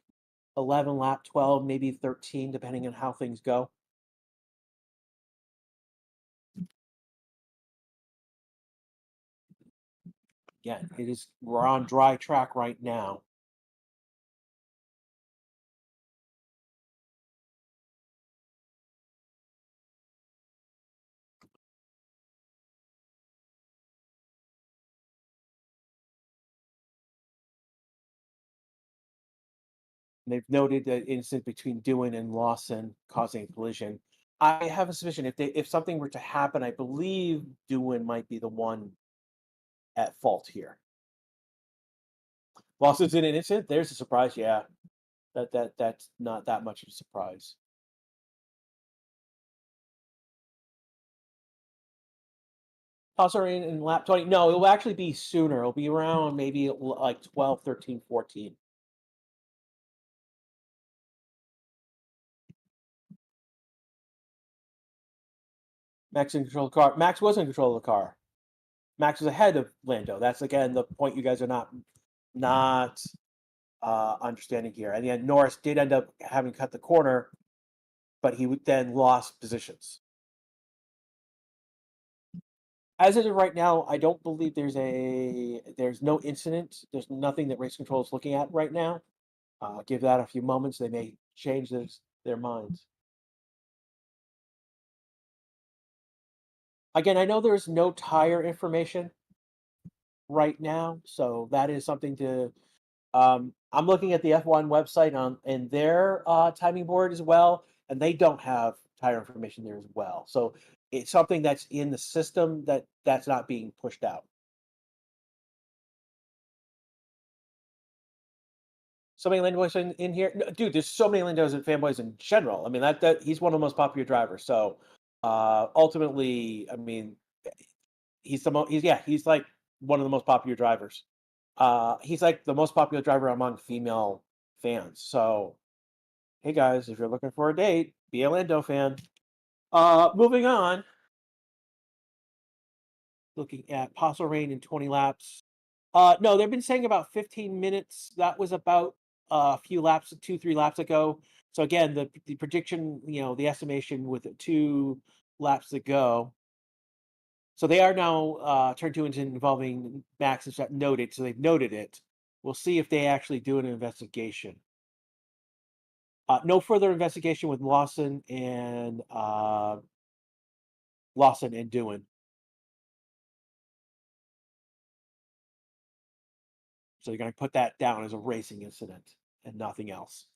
[SPEAKER 2] 11, lap 12, maybe 13, depending on how things go. Yeah, we're on dry track right now. And they've noted that incident between Doohan and Lawson causing a collision. I have a suspicion if something were to happen, I believe Doohan might be the one at fault here. Lawson's in an incident. There's a surprise. Yeah, that's not that much of a surprise. Also in lap 20. No, it will actually be sooner. It'll be around maybe like 12, 13, 14. Max in control of the car. Max was in control of the car. Max was ahead of Lando. That's again the point you guys are not understanding here. And yet Norris did end up having cut the corner, but he then lost positions. As it is right now, I don't believe there's no incident. There's nothing that race control is looking at right now. Give that a few moments. They may change their minds. Again, I know there's no tire information right now, so that is something to. I'm looking at the F1 website on and their timing board as well, and they don't have tire information there as well. So it's something that's in the system that's not being pushed out. So many Lando boys in here, no, dude. There's so many Landos and fanboys in general. I mean, that he's one of the most popular drivers. So, ultimately, I mean, he's the most. He's yeah, he's like one of the most popular drivers. He's like the most popular driver among female fans. So, hey guys, if you're looking for a date, be a Lando fan. Moving on, looking at possible rain in 20 laps. No, they've been saying about 15 minutes. That was about a few laps, 2, 3 laps ago. So again, the prediction, the estimation with 2 laps to go. So they are now turn two engine involving Max and Seth noted. So they've noted it. We'll see if they actually do an investigation. No further investigation with Lawson and Doohan. So you're going to put that down as a racing incident and nothing else.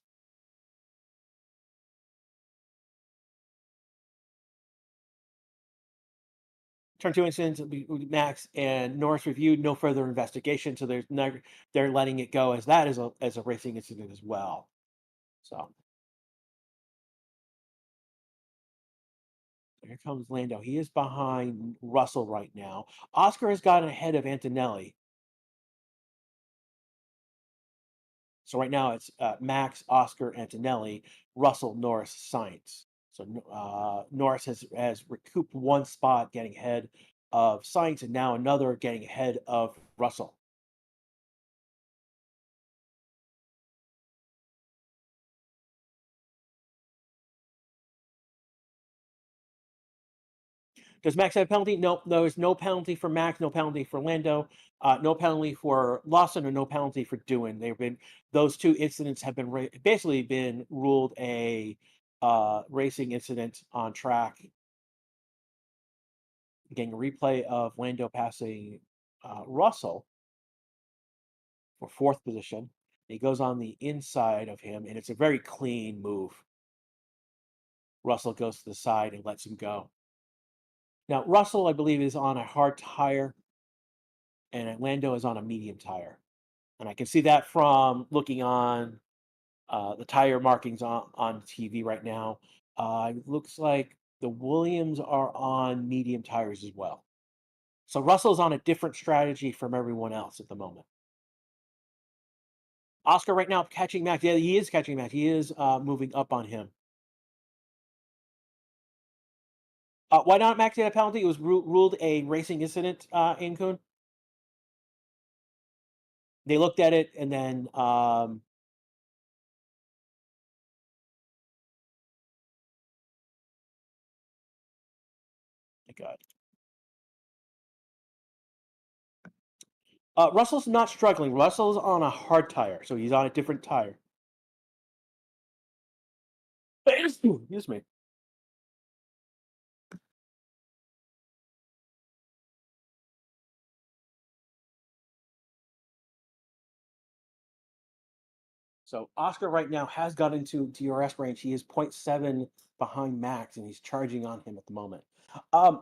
[SPEAKER 2] Turn two incidents, Max and Norris reviewed, no further investigation. So they're letting it go as that as a racing incident as well. So here comes Lando. He is behind Russell right now. Oscar has gotten ahead of Antonelli. So right now it's Max, Oscar, Antonelli, Russell, Norris, Sainz. So Norris has recouped one spot, getting ahead of Sainz, and now another getting ahead of Russell. Does Max have a penalty? No, there's no penalty for Max, no penalty for Lando, no penalty for Lawson, or no penalty for Doohan. Those two incidents have been basically been ruled a racing incident on track. Getting a replay of Lando passing Russell for fourth position. He goes on the inside of him, and it's a very clean move. Russell goes to the side and lets him go. Now, Russell, I believe, is on a hard tire, and Lando is on a medium tire. And I can see that from looking on the tire markings on TV right now. It looks like the Williams are on medium tires as well. So Russell's on a different strategy from everyone else at the moment. Oscar right now catching Max. Yeah, he is catching Max. He is moving up on him. Why not Max get a penalty? It was ruled a racing incident in Kuhn. They looked at it and then my God. Russell's not struggling. Russell's on a hard tire, so he's on a different tire. Excuse me. So Oscar right now has got into DRS range. He is zero point 0.7 behind Max, and he's charging on him at the moment.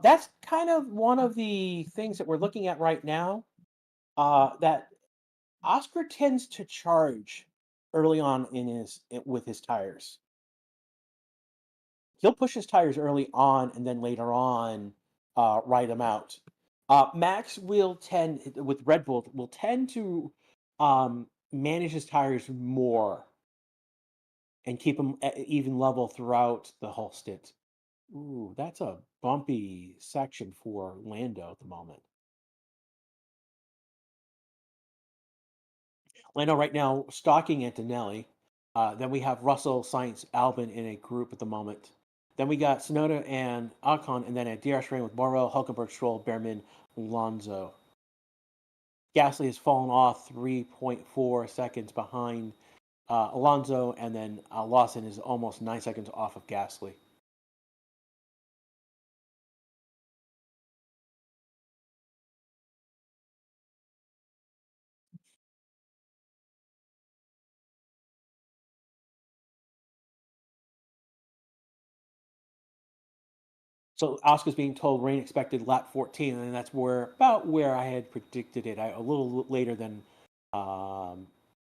[SPEAKER 2] That's kind of one of the things that we're looking at right now. That Oscar tends to charge early on with his tires. He'll push his tires early on, and then later on, ride them out. Max will tend with Red Bull will tend to manage his tires more and keep them at even level throughout the whole stint. Ooh, that's a bumpy section for Lando at the moment. Lando right now stalking Antonelli. Then we have Russell, Sainz, Albon in a group at the moment. Then we got Sonoda and Ocon, and then a DRS rain with Morrow, Hulkenberg, Stroll, Behrman, Alonso. Gasly has fallen off 3.4 seconds behind Alonso, and then Lawson is almost 9 seconds off of Gasly. So Oscar's being told rain expected lap 14, and that's about where I had predicted it. A little later than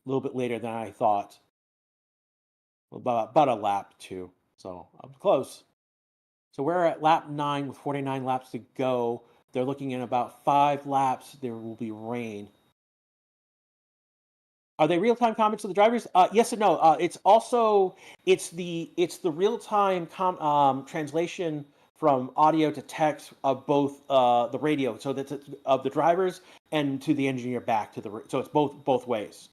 [SPEAKER 2] A little bit later than I thought. About a lap too. So I'm close. So we're at lap 9 with 49 laps to go. They're looking at about 5 laps. There will be rain. Are they real-time comments to the drivers? Yes and no. It's the real-time translation from audio to text of both the radio, so that's of the drivers and to the engineer back to so it's both ways.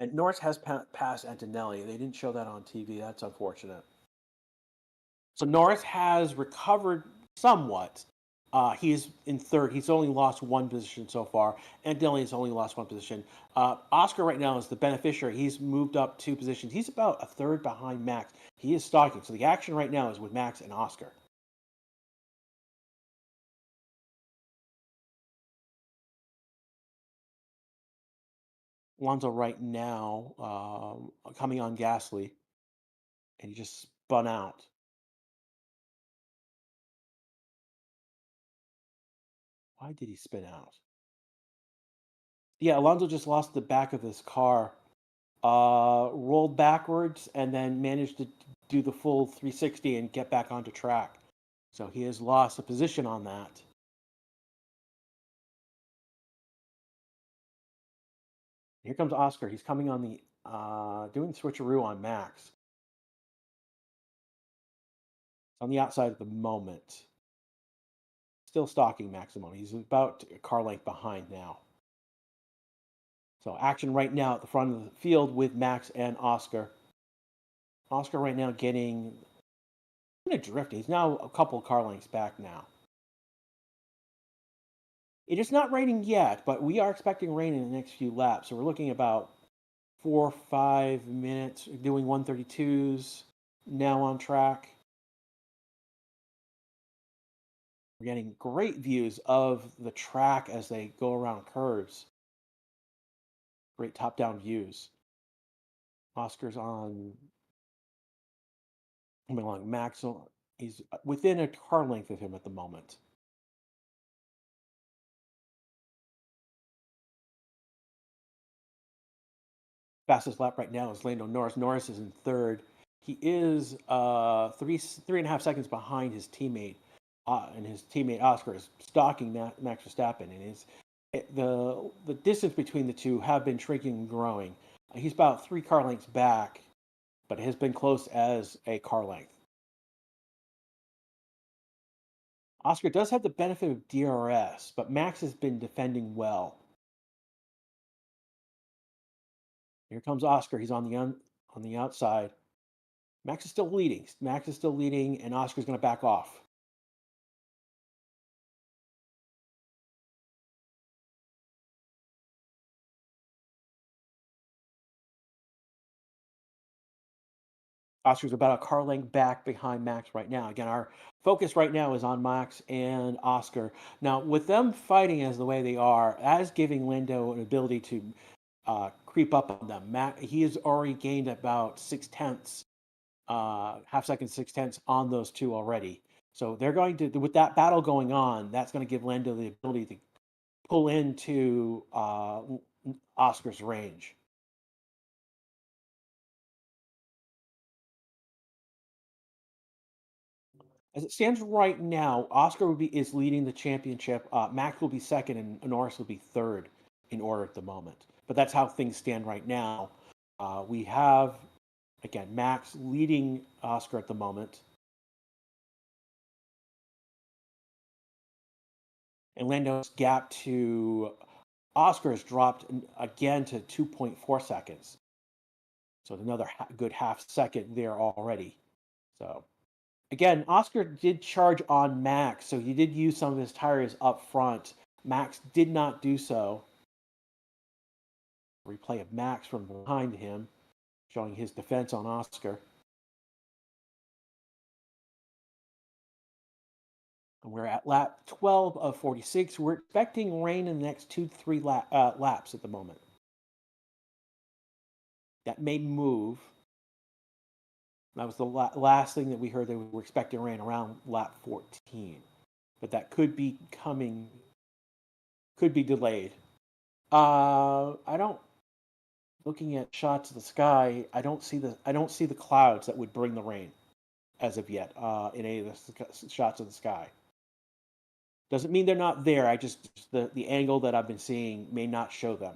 [SPEAKER 2] And Norris has passed Antonelli. They didn't show that on TV. That's unfortunate. So Norris has recovered somewhat. He's in third. He's only lost one position so far, and Dylan has only lost one position. Oscar right now is the beneficiary. He's moved up 2 positions. He's about a third behind Max. He is stalking. So the action right now is with Max and Oscar. Alonso right now coming on Gasly, and he just spun out. Why did he spin out? Yeah, Alonso just lost the back of his car, rolled backwards, and then managed to do the full 360 and get back onto track. So he has lost a position on that. Here comes Oscar. He's coming on the doing switcheroo on Max. It's on the outside at the moment. Still stalking Maximum. He's about a car length behind now. So action right now at the front of the field with Max and Oscar. Oscar right now getting kind of drifting. He's now a couple car lengths back now. It is not raining yet, but we are expecting rain in the next few laps. So we're looking about 4 or 5 minutes doing 132s now on track. We're getting great views of the track as they go around curves. Great top down views. Oscar's on coming along. Max, he's within a car length of him at the moment. Fastest lap right now is Lando Norris. Norris is in third. He is 3.5 seconds behind his teammate, and his teammate Oscar is stalking Max Verstappen. And the distance between the two have been shrinking and growing. He's about 3 car lengths back, but it has been close as a car length. Oscar does have the benefit of DRS, but Max has been defending well. Here comes Oscar. He's on the outside. Max is still leading. Max is still leading, and Oscar's going to back off. Oscar's about a car length back behind Max right now. Again, our focus right now is on Max and Oscar. Now, with them fighting as the way they are, as giving Lando an ability to creep up on them, he has already gained about 6 tenths, half second, 6 tenths on those two already. So they're going to, with that battle going on, that's going to give Lando the ability to pull into Oscar's range. As it stands right now, Oscar is leading the championship. Max will be second, and Norris will be third in order at the moment. But that's how things stand right now. We have again Max leading Oscar at the moment, and Lando's gap to Oscar has dropped again to 2.4 seconds. So another good half second there already. So again, Oscar did charge on Max, so he did use some of his tires up front. Max did not do so. Replay of Max from behind him, showing his defense on Oscar. And we're at lap 12 of 46. We're expecting rain in the next 2 to 3 laps at the moment. That may move. That was the last thing that we heard. They were expecting rain around lap 14, but that could be coming, could be delayed. I don't. Looking at shots of the sky, I don't see the clouds that would bring the rain as of yet in any of the shots of the sky. Doesn't mean they're not there. I just the angle that I've been seeing may not show them.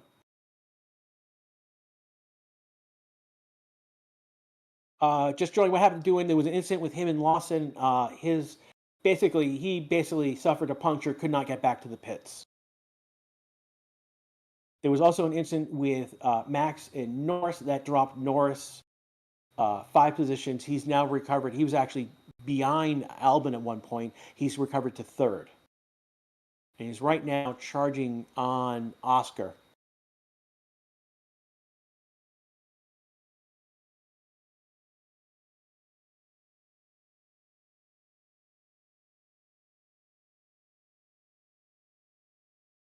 [SPEAKER 2] Just showing what happened to him. There was an incident with him and Lawson. His he basically suffered a puncture, could not get back to the pits. There was also an incident with Max and Norris that dropped Norris 5 positions. He's now recovered. He was actually behind Albin at one point. He's recovered to third, and he's right now charging on Oscar.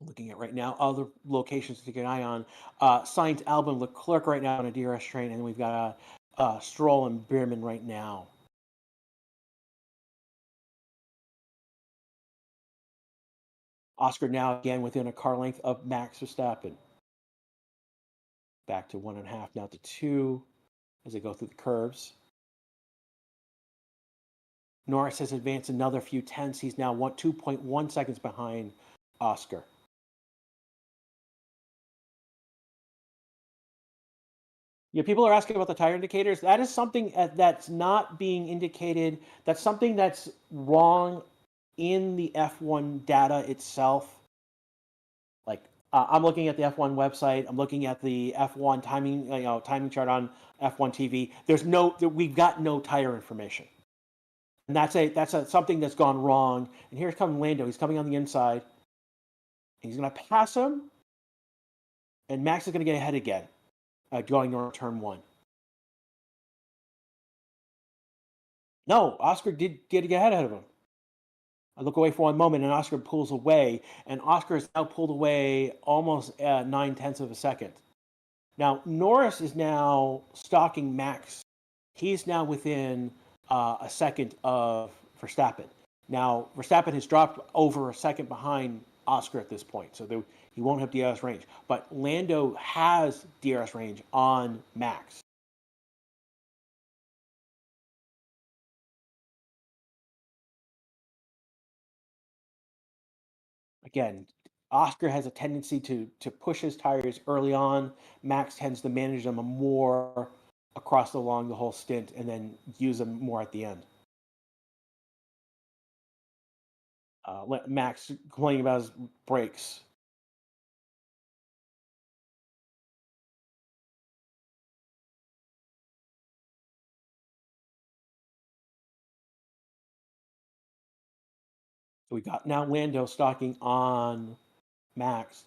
[SPEAKER 2] Looking at right now, other locations to keep an eye on. Sainz, Albin, Leclerc right now on a DRS train, and we've got Stroll and Bierman right now. Oscar now again within a car length of Max Verstappen. Back to 1.5, now to 2 as they go through the curves. Norris has advanced another few tenths. He's now 2.1 seconds behind Oscar. Yeah, people are asking about the tire indicators. That is something that's not being indicated. That's something that's wrong in the F1 data itself. Like I'm looking at the F1 website. I'm looking at the F1 timing, timing chart on F1 TV. We've got no tire information, and that's something that's gone wrong. And here comes Lando. He's coming on the inside. He's going to pass him, and Max is going to get ahead again, going on turn one. No, Oscar did get ahead of him. I look away for one moment, and Oscar pulls away, and Oscar is now pulled away almost 9 tenths of a second. Now Norris is now stalking Max. He's now within a second of Verstappen. Now Verstappen has dropped over a second behind Oscar at this point, so he won't have DRS range. But Lando has DRS range on Max. Again, Oscar has a tendency to push his tires early on. Max tends to manage them more along the whole stint and then use them more at the end. Max complaining about his brakes. So we got now Lando stalking on Max.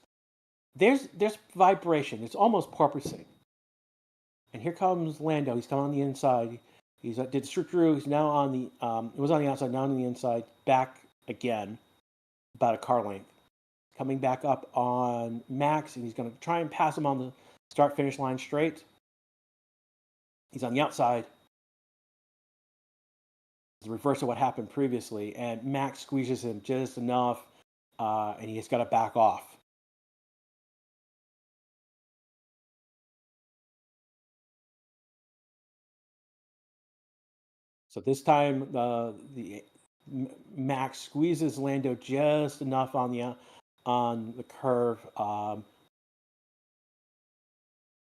[SPEAKER 2] There's vibration. It's almost porpoising. And here comes Lando. He's coming on the inside. He's did the strip through. He's now on the. It was on the outside. Now on the inside. Back again, about a car length. Coming back up on Max, and he's going to try and pass him on the start finish line straight. He's on the outside. It's the reverse of what happened previously, and Max squeezes him just enough, and he's got to back off. So this time, the Max squeezes Lando just enough on the curve. A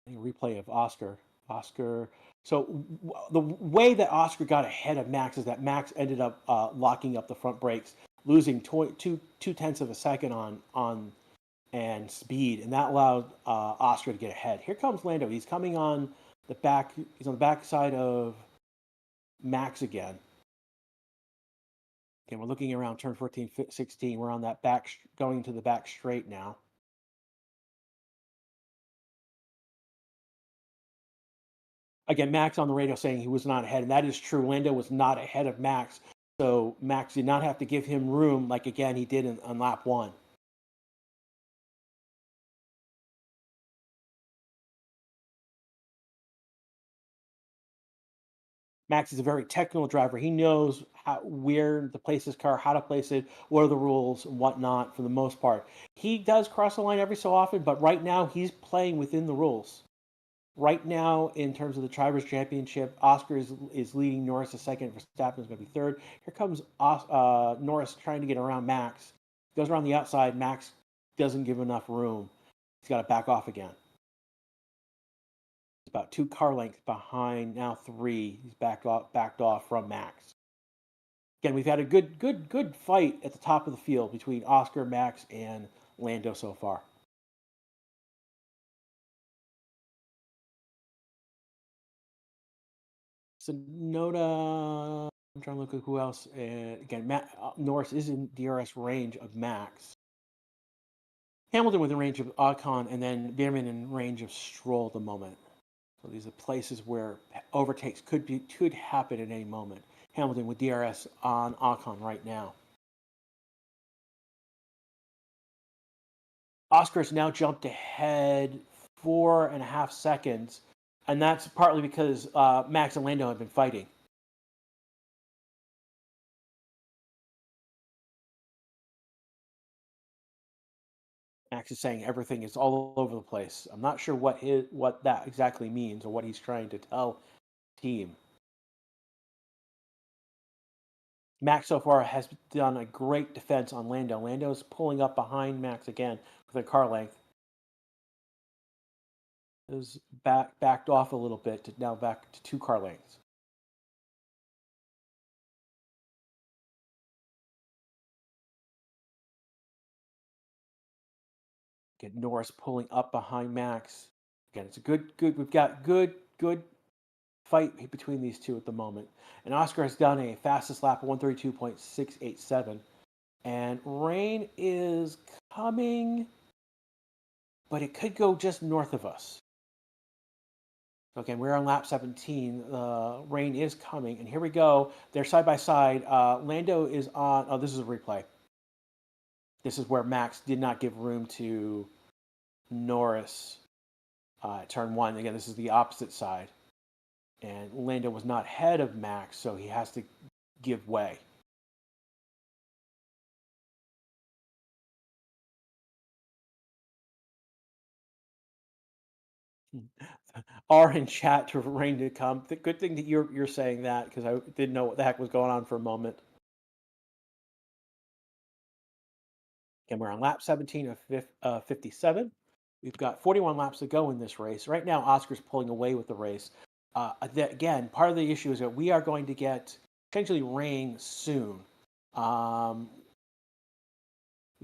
[SPEAKER 2] replay of Oscar. Oscar. So the way that Oscar got ahead of Max is that Max ended up locking up the front brakes, losing two tenths of a second on and speed, and that allowed Oscar to get ahead. Here comes Lando. He's coming on the back. He's on the back side of Max again. Okay, we're looking around turn 14, 16. We're on that back, going to the back straight now. Again, Max on the radio saying he was not ahead, and that is true. Lando was not ahead of Max, so Max did not have to give him room like again he did on lap one. Max is a very technical driver. He knows where to place his car, how to place it, what are the rules and whatnot for the most part. He does cross the line every so often, but right now he's playing within the rules. Right now, in terms of the Drivers' Championship, Oscar is leading Norris a second. Verstappen is going to be third. Here comes Norris trying to get around Max. Goes around the outside. Max doesn't give enough room. He's got to back off again. He's about 2 car lengths behind, now 3. He's backed off from Max. Again, we've had a good fight at the top of the field between Oscar, Max, and Lando so far. Sonoda. I'm trying to look at who else. Again, Norris is in DRS range of Max. Hamilton within range of Ocon, and then Bierman in range of Stroll at the moment. So these are places where overtakes could happen at any moment. Hamilton with DRS on Ocon right now. Oscar's now jumped ahead 4.5 seconds, and that's partly because Max and Lando have been fighting. Max is saying everything is all over the place. I'm not sure what that exactly means or what he's trying to tell team. Max so far has done a great defense on Lando. Lando's pulling up behind Max again with a car length. Is backed off a little bit to now back to 2 car lengths. Get Norris pulling up behind Max. Again, it's a good. We've got good fight between these two at the moment. And Oscar has done a fastest lap of 132.687. And rain is coming, but it could go just north of us. Okay, we're on lap 17. Rain is coming, and here we go. They're side by side. Lando is on. Oh, this is a replay. This is where Max did not give room to Norris turn 1. Again, this is the opposite side. And Lando was not ahead of Max, so he has to give way. R in chat to rain to come. The good thing that you're saying that, because I didn't know what the heck was going on for a moment. And we're on lap 17 of 57. We've got 41 laps to go in this race. Right now, Oscar's pulling away with the race. Again, part of the issue is that we are going to get potentially rain soon. We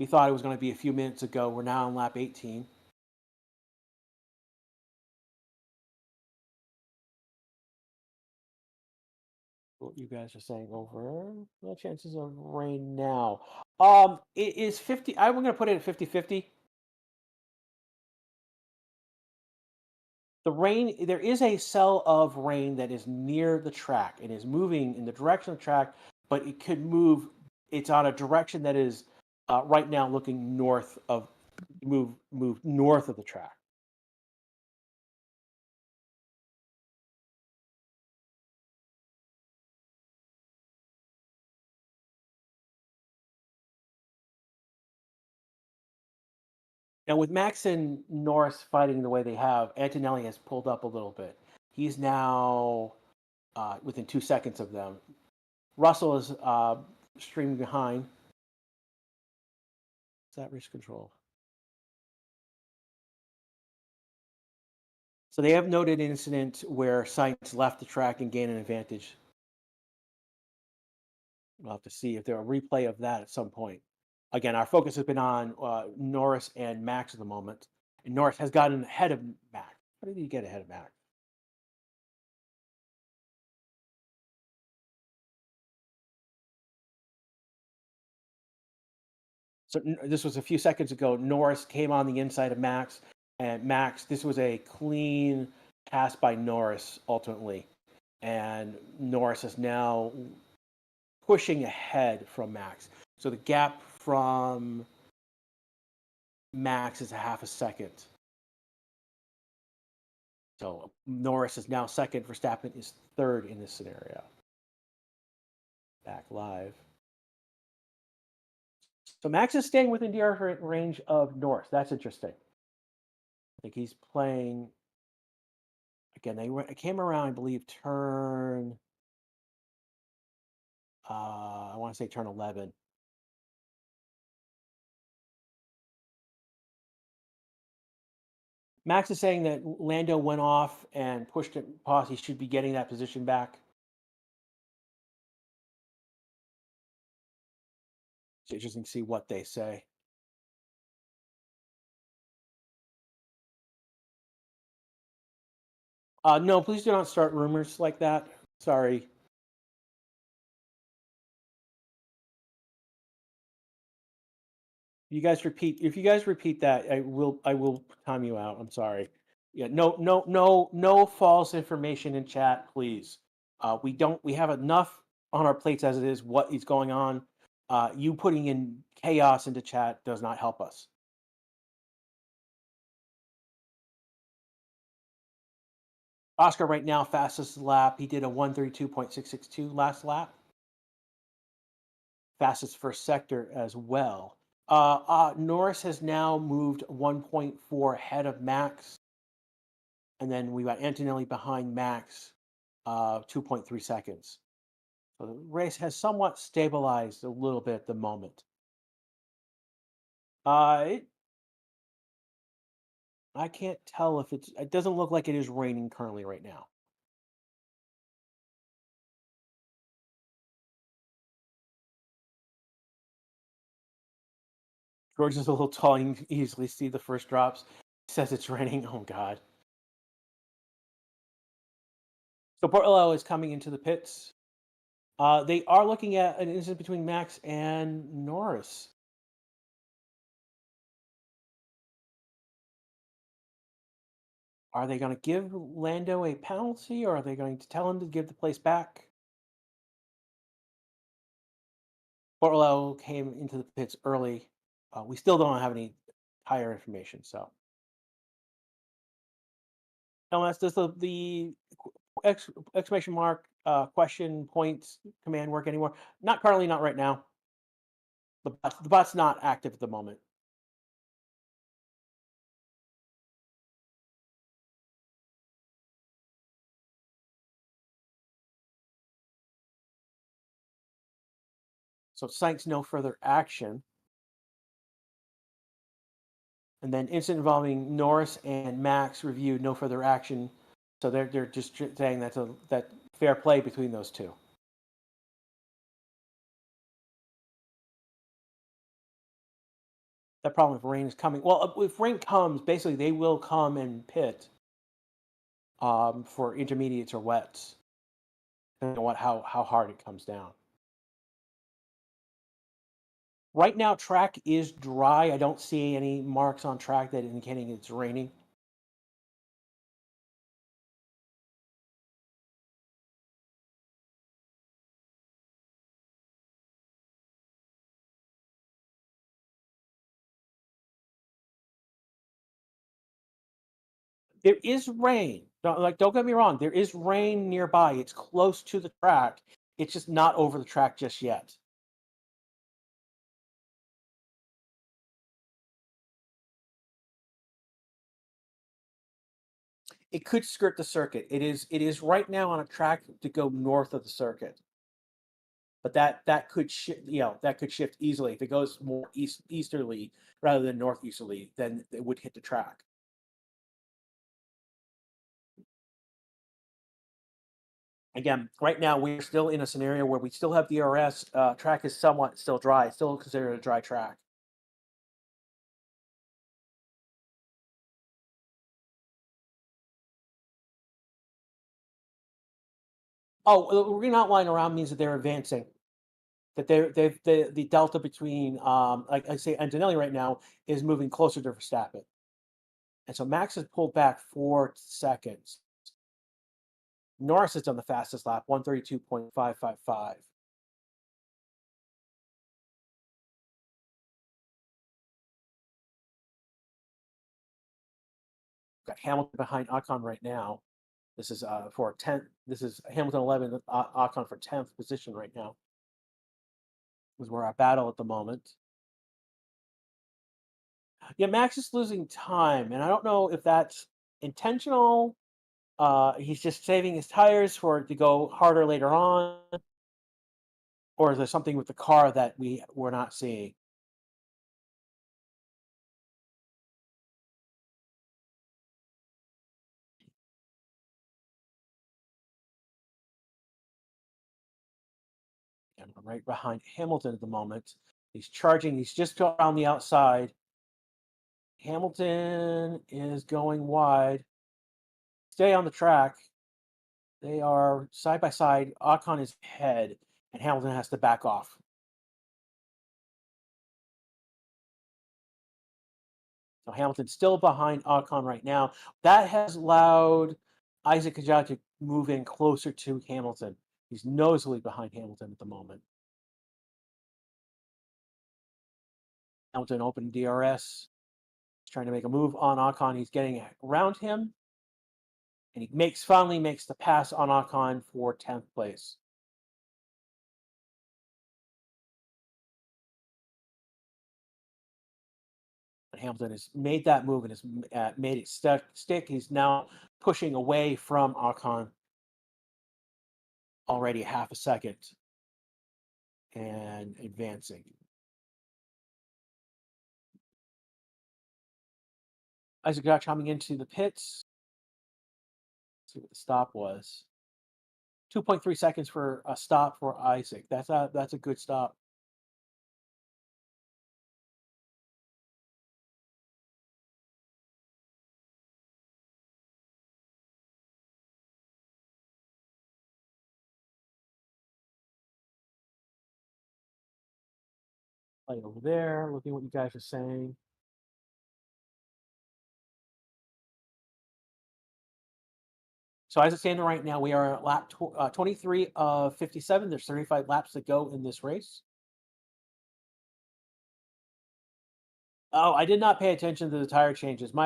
[SPEAKER 2] thought it was going to be a few minutes ago. We're now on lap 18. What you guys are saying over the chances of rain now. It is 50. I'm going to put it at 50-50. The rain, there is a cell of rain that is near the track and is moving in the direction of the track, but it could move. It's on a direction that is right now looking north of move north of the track. Now, with Max and Norris fighting the way they have, Antonelli has pulled up a little bit. He's now within 2 seconds of them. Russell is streaming behind. Is that race control? So they have noted an incident where Sainz left the track and gained an advantage. We'll have to see if there a replay of that at some point. Again, our focus has been on Norris and Max at the moment. And Norris has gotten ahead of Max. How did he get ahead of Max? So this was a few seconds ago. Norris came on the inside of Max, and Max. This was a clean pass by Norris ultimately, and Norris is now pushing ahead from Max. So the gap from Max is a half a second. So Norris is now second. Verstappen is third in this scenario. Back live. So Max is staying within DRS range of Norris. That's interesting. I think he's playing. Again, they came around, I believe, turn. I want to say turn 11. Max is saying that Lando went off and pushed it. Pause. He should be getting that position back. It's interesting to see what they say. No, please do not start rumors like that. Sorry. If you guys repeat that, I will time you out. I'm sorry. Yeah, no false information in chat, please. We have enough on our plates as it is. What is going on? You putting in chaos into chat does not help us. Oscar right now fastest lap. He did a 132.662 last lap. Fastest first sector as well. Norris has now moved 1.4 ahead of Max. And then we got Antonelli behind Max, 2.3 seconds. So the race has somewhat stabilized a little bit at the moment. I can't tell if it doesn't look like it is raining currently right now. George is a little tall. You can easily see the first drops. He says it's raining. Oh, God. So Portillo is coming into the pits. They are looking at an incident between Max and Norris. Are they going to give Lando a penalty, or are they going to tell him to give the place back? Portillo came into the pits early. We still don't have any higher information. So, LS, does the exclamation mark, question, points, command work anymore? Not currently, not right now. The bot's not active at the moment. So, cites no further action. And then incident involving Norris and Max reviewed, no further action. So they're just saying that fair play between those two. That problem if rain is coming. Well, if rain comes, basically they will come and pit for intermediates or wets, depending on how hard it comes down. Right now, track is dry. I don't see any marks on track that indicating it's raining. There is rain. Don't get me wrong. There is rain nearby. It's close to the track. It's just not over the track just yet. It could skirt the circuit. It is right now on a track to go north of the circuit. But that could that could shift easily if it goes more easterly rather than northeasterly. Then it would hit the track. Again, right now we're still in a scenario where we still have DRS. Track is somewhat still dry. Still considered a dry track. Oh, the green outline around means that they're advancing. That the delta between, like I say, Antonelli right now is moving closer to Verstappen, and so Max has pulled back 4 seconds. Norris has done the fastest lap, 132.555. Got Hamilton behind Ocon right now. This is for 10th. This is Hamilton 11th, Ocon for 10th position right now. Is where our battle at the moment. Yeah, Max is losing time, and I don't know if that's intentional. He's just saving his tires for it to go harder later on, or is there something with the car that we're not seeing? And I'm right behind Hamilton at the moment. He's charging. He's just around the outside. Hamilton is going wide. Stay on the track. They are side by side. Ocon is ahead, and Hamilton has to back off. So Hamilton's still behind Ocon right now. That has allowed Isaac Kajat to move in closer to Hamilton. He's noticeably behind Hamilton at the moment. Hamilton opened DRS. He's trying to make a move on Ocon. He's getting around him. And he finally makes the pass on Ocon for 10th place. But Hamilton has made that move and has made it stick. He's now pushing away from Ocon already half a second and advancing. Isaac Gotch coming into the pits. Let's see what the stop was. 2.3 seconds for a stop for Isaac. That's a good stop. Right over there, looking what you guys are saying. So as it's standing right now, we are at lap 23 of 57. There's 35 laps to go in this race. Oh, I did not pay attention to the tire changes. My